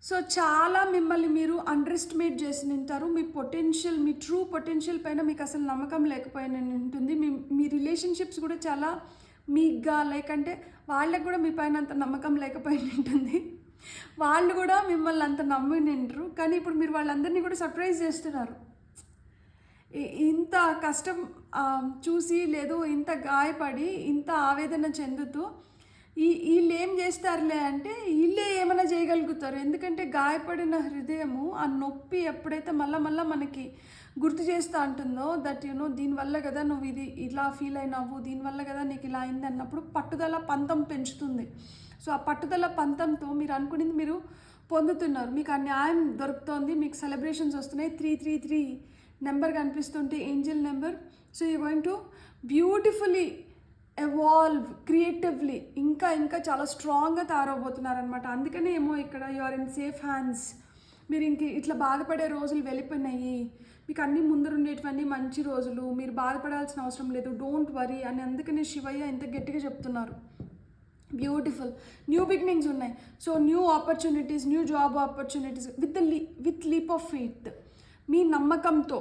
సో చాలా మిమ్మల్ని మీరు అండర్ ఎస్టిమేట్ చేసి ఉంటారు. మీ పొటెన్షియల్, మీ ట్రూ పొటెన్షియల్ పైన మీకు అసలు నమ్మకం లేకపోయిన ఉంటుంది. మీ రిలేషన్షిప్స్ కూడా చాలా మీగ్గా, లేకంటే వాళ్ళకు కూడా మీ పైన అంత నమ్మకం లేకపోయిన ఉంటుంది. వాళ్ళు కూడా మిమ్మల్ని అంత నమ్మి నిండరు, కానీ ఇప్పుడు మీరు వాళ్ళందరినీ కూడా సర్ప్రైజ్ చేస్తున్నారు. ఇంత కష్టం చూసి, లేదు ఇంత గాయపడి, ఇంత ఆవేదన చెందుతూ వీళ్ళు ఏం చేస్తారులే అంటే వీళ్ళే ఏమైనా చేయగలుగుతారు. ఎందుకంటే గాయపడిన హృదయము ఆ నొప్పి ఎప్పుడైతే మళ్ళా మనకి గుర్తు చేస్తూ ఉంటుందో, దట్ దీనివల్ల కదా నువ్వు ఇది ఇలా ఫీల్ అయినావు, దీనివల్ల కదా నీకు ఇలా అయింది అన్నప్పుడు పట్టుదల పంతం పెంచుతుంది. సో ఆ పట్టుదల పంతంతో మీరు అనుకునేది మీరు పొందుతున్నారు. మీకు ఆ న్యాయం దొరుకుతోంది, మీకు సెలబ్రేషన్స్ వస్తున్నాయి. 333 నెంబర్ కనిపిస్తుంటే angel number. So you going to beautifully evolve creatively, ఇంకా చాలా స్ట్రాంగ్గా తయారవబోతున్నారనమాట. అందుకనే ఏమో ఇక్కడ you are in safe hands. మీరు ఇంక ఇట్లా బాధపడే రోజులు వెళ్ళిపోయినాయి, మీకు అన్నీ ముందరుండేటివన్నీ మంచి రోజులు, మీరు బాధపడాల్సిన అవసరం లేదు, డోంట్ వరీ అని అందుకనే శివయ్య ఇంత గట్టిగా చెప్తున్నారు. బ్యూటిఫుల్ న్యూ బిగినింగ్స్ ఉన్నాయి. So new opportunities, new job opportunities with leap of faith. మీ నమ్మకంతో,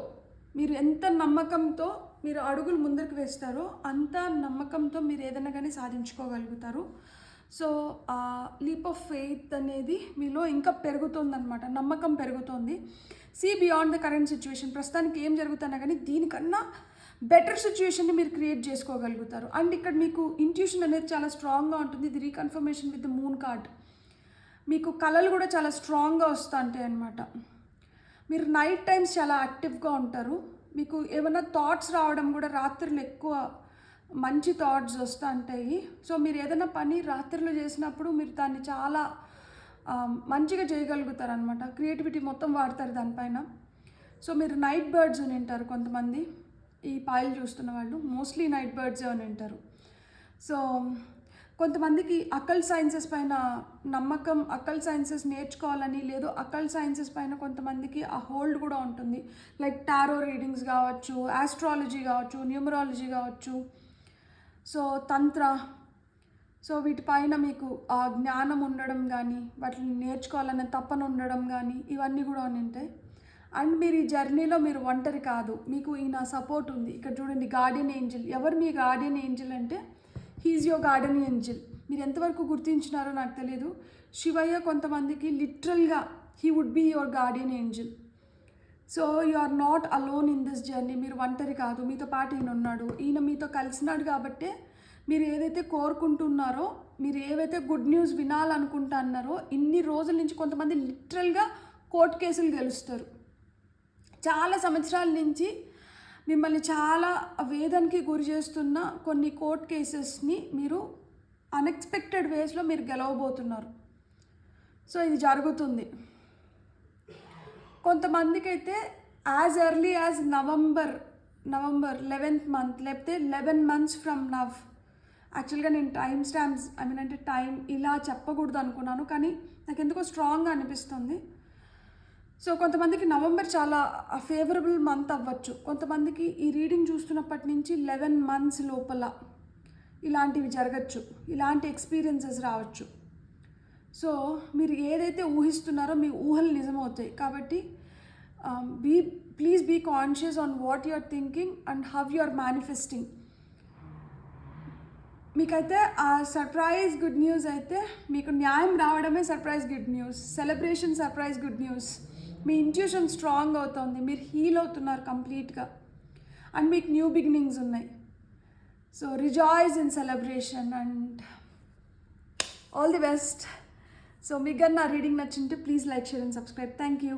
మీరు ఎంత నమ్మకంతో మీరు అడుగులు ముందరికి వేస్తారో అంత నమ్మకంతో మీరు ఏదైనా కానీ సాధించుకోగలుగుతారు. సో ఆ లీప్ ఆఫ్ ఫెయిత్ అనేది మీలో ఇంకా పెరుగుతుందన్నమాట, నమ్మకం పెరుగుతుంది. See beyond the current situation. ప్రస్తుతానికి ఏం జరుగుతున్నా కానీ దీనికన్నా బెటర్ సిచ్యువేషన్ని మీరు క్రియేట్ చేసుకోగలుగుతారు. అండ్ ఇక్కడ మీకు ఇంట్యూషన్ అనేది చాలా స్ట్రాంగ్గా ఉంటుంది. ఇది reconfirmation with the moon card. మీకు కళలు కూడా చాలా స్ట్రాంగ్గా వస్తూ ఉంటాయి అన్నమాట. మీరు నైట్ టైమ్స్ చాలా యాక్టివ్గా ఉంటారు. మీకు ఏమైనా థాట్స్ రావడం కూడా రాత్రులు ఎక్కువ మంచి థాట్స్ వస్తూ ఉంటాయి. సో మీరు ఏదైనా పని రాత్రులు చేసినప్పుడు మీరు దాన్ని చాలా మంచిగా చేయగలుగుతారు అనమాట. క్రియేటివిటీ మొత్తం వాడతారు దానిపైన. సో మీరు నైట్ బర్డ్స్ అని వింటారు కొంతమంది, ఈ పాయలు చూస్తున్న వాళ్ళు మోస్ట్లీ నైట్ బర్డ్స్ అని వింటారు. సో కొంతమందికి అకల్ సైన్సెస్ పైన నమ్మకం, అకల్ సైన్సెస్ నేర్చుకోవాలని, లేదు అకల్ సైన్సెస్ పైన కొంతమందికి ఆ హోల్డ్ కూడా ఉంటుంది. లైక్ టారో రీడింగ్స్ కావచ్చు, ఆస్ట్రాలజీ కావచ్చు, న్యూమరాలజీ కావచ్చు, సో తంత్ర. సో వీటిపైన మీకు ఆ జ్ఞానం ఉండడం కానీ, వాటిని నేర్చుకోవాలనే తపన ఉండడం కానీ, ఇవన్నీ కూడా ఉంటాయి. అండ్ మీరు ఈ జర్నీలో మీరు ఒంటరి కాదు, మీకు ఈయన సపోర్ట్ ఉంది. ఇక్కడ చూడండి, గార్డియన్ ఏంజిల్. ఎవరు మీ గార్డియన్ ఏంజిల్ అంటే హీఈస్ యువర్ గార్డియన్ ఏంజిల్. మీరు ఎంతవరకు గుర్తించినారో నాకు తెలియదు. శివయ్య కొంతమందికి లిటరల్గా he would be your guardian angel. So you are not alone in this journey. మీరు ఒంటరి కాదు, మీతో పాటు ఈయన ఉన్నాడు. ఈయన మీతో కలిసినాడు కాబట్టే మీరు ఏదైతే కోరుకుంటున్నారో, మీరు ఏవైతే గుడ్ న్యూస్ వినాలనుకుంటున్నారో, ఇన్ని రోజుల నుంచి కొంతమంది లిటరల్గా కోర్టు కేసులు గెలుస్తారు. చాలా సంవత్సరాల నుంచి మిమ్మల్ని చాలా వేదనకి గురి చేస్తున్న కొన్ని కోర్ట్ కేసెస్ని మీరు అన్ఎక్స్పెక్టెడ్ వేస్లో మీరు గెలవబోతున్నారు. సో ఇది జరుగుతుంది. కొంతమందికి అయితే as early as November 11th month, లేకపోతే 11 months ఫ్రమ్ నవ్. యాక్చువల్గా నేను టైం స్టాంప్స్ అంటే టైం ఇలా చెప్పకూడదు అనుకున్నాను, కానీ నాకు ఎందుకో స్ట్రాంగ్గా అనిపిస్తుంది. సో కొంతమందికి నవంబర్ చాలా ఫేవరబుల్ మంత్ అవ్వచ్చు, కొంతమందికి ఈ రీడింగ్ చూస్తున్నప్పటి నుంచి 11 months లోపల ఇలాంటివి జరగచ్చు, ఇలాంటి ఎక్స్పీరియన్సెస్ రావచ్చు. సో మీరు ఏదైతే ఊహిస్తున్నారో మీ ఊహలు నిజమవుతాయి. కాబట్టి please be conscious on what you are thinking and how you are manifesting. మీకైతే ఆ సర్ప్రైజ్ గుడ్ న్యూస్ అయితే, మీకు న్యాయం రావడమే surprise good news, celebration surprise good news. మీ ఇంట్యూషన్ స్ట్రాంగ్ అవుతుంది, మీరు హీల్ అవుతున్నారు కంప్లీట్గా, అండ్ మీకు న్యూ బిగినింగ్స్ ఉన్నాయి. So rejoice in celebration and all the best. So మీకు నా రీడింగ్ నచ్చింటే please like, share and subscribe. Thank you.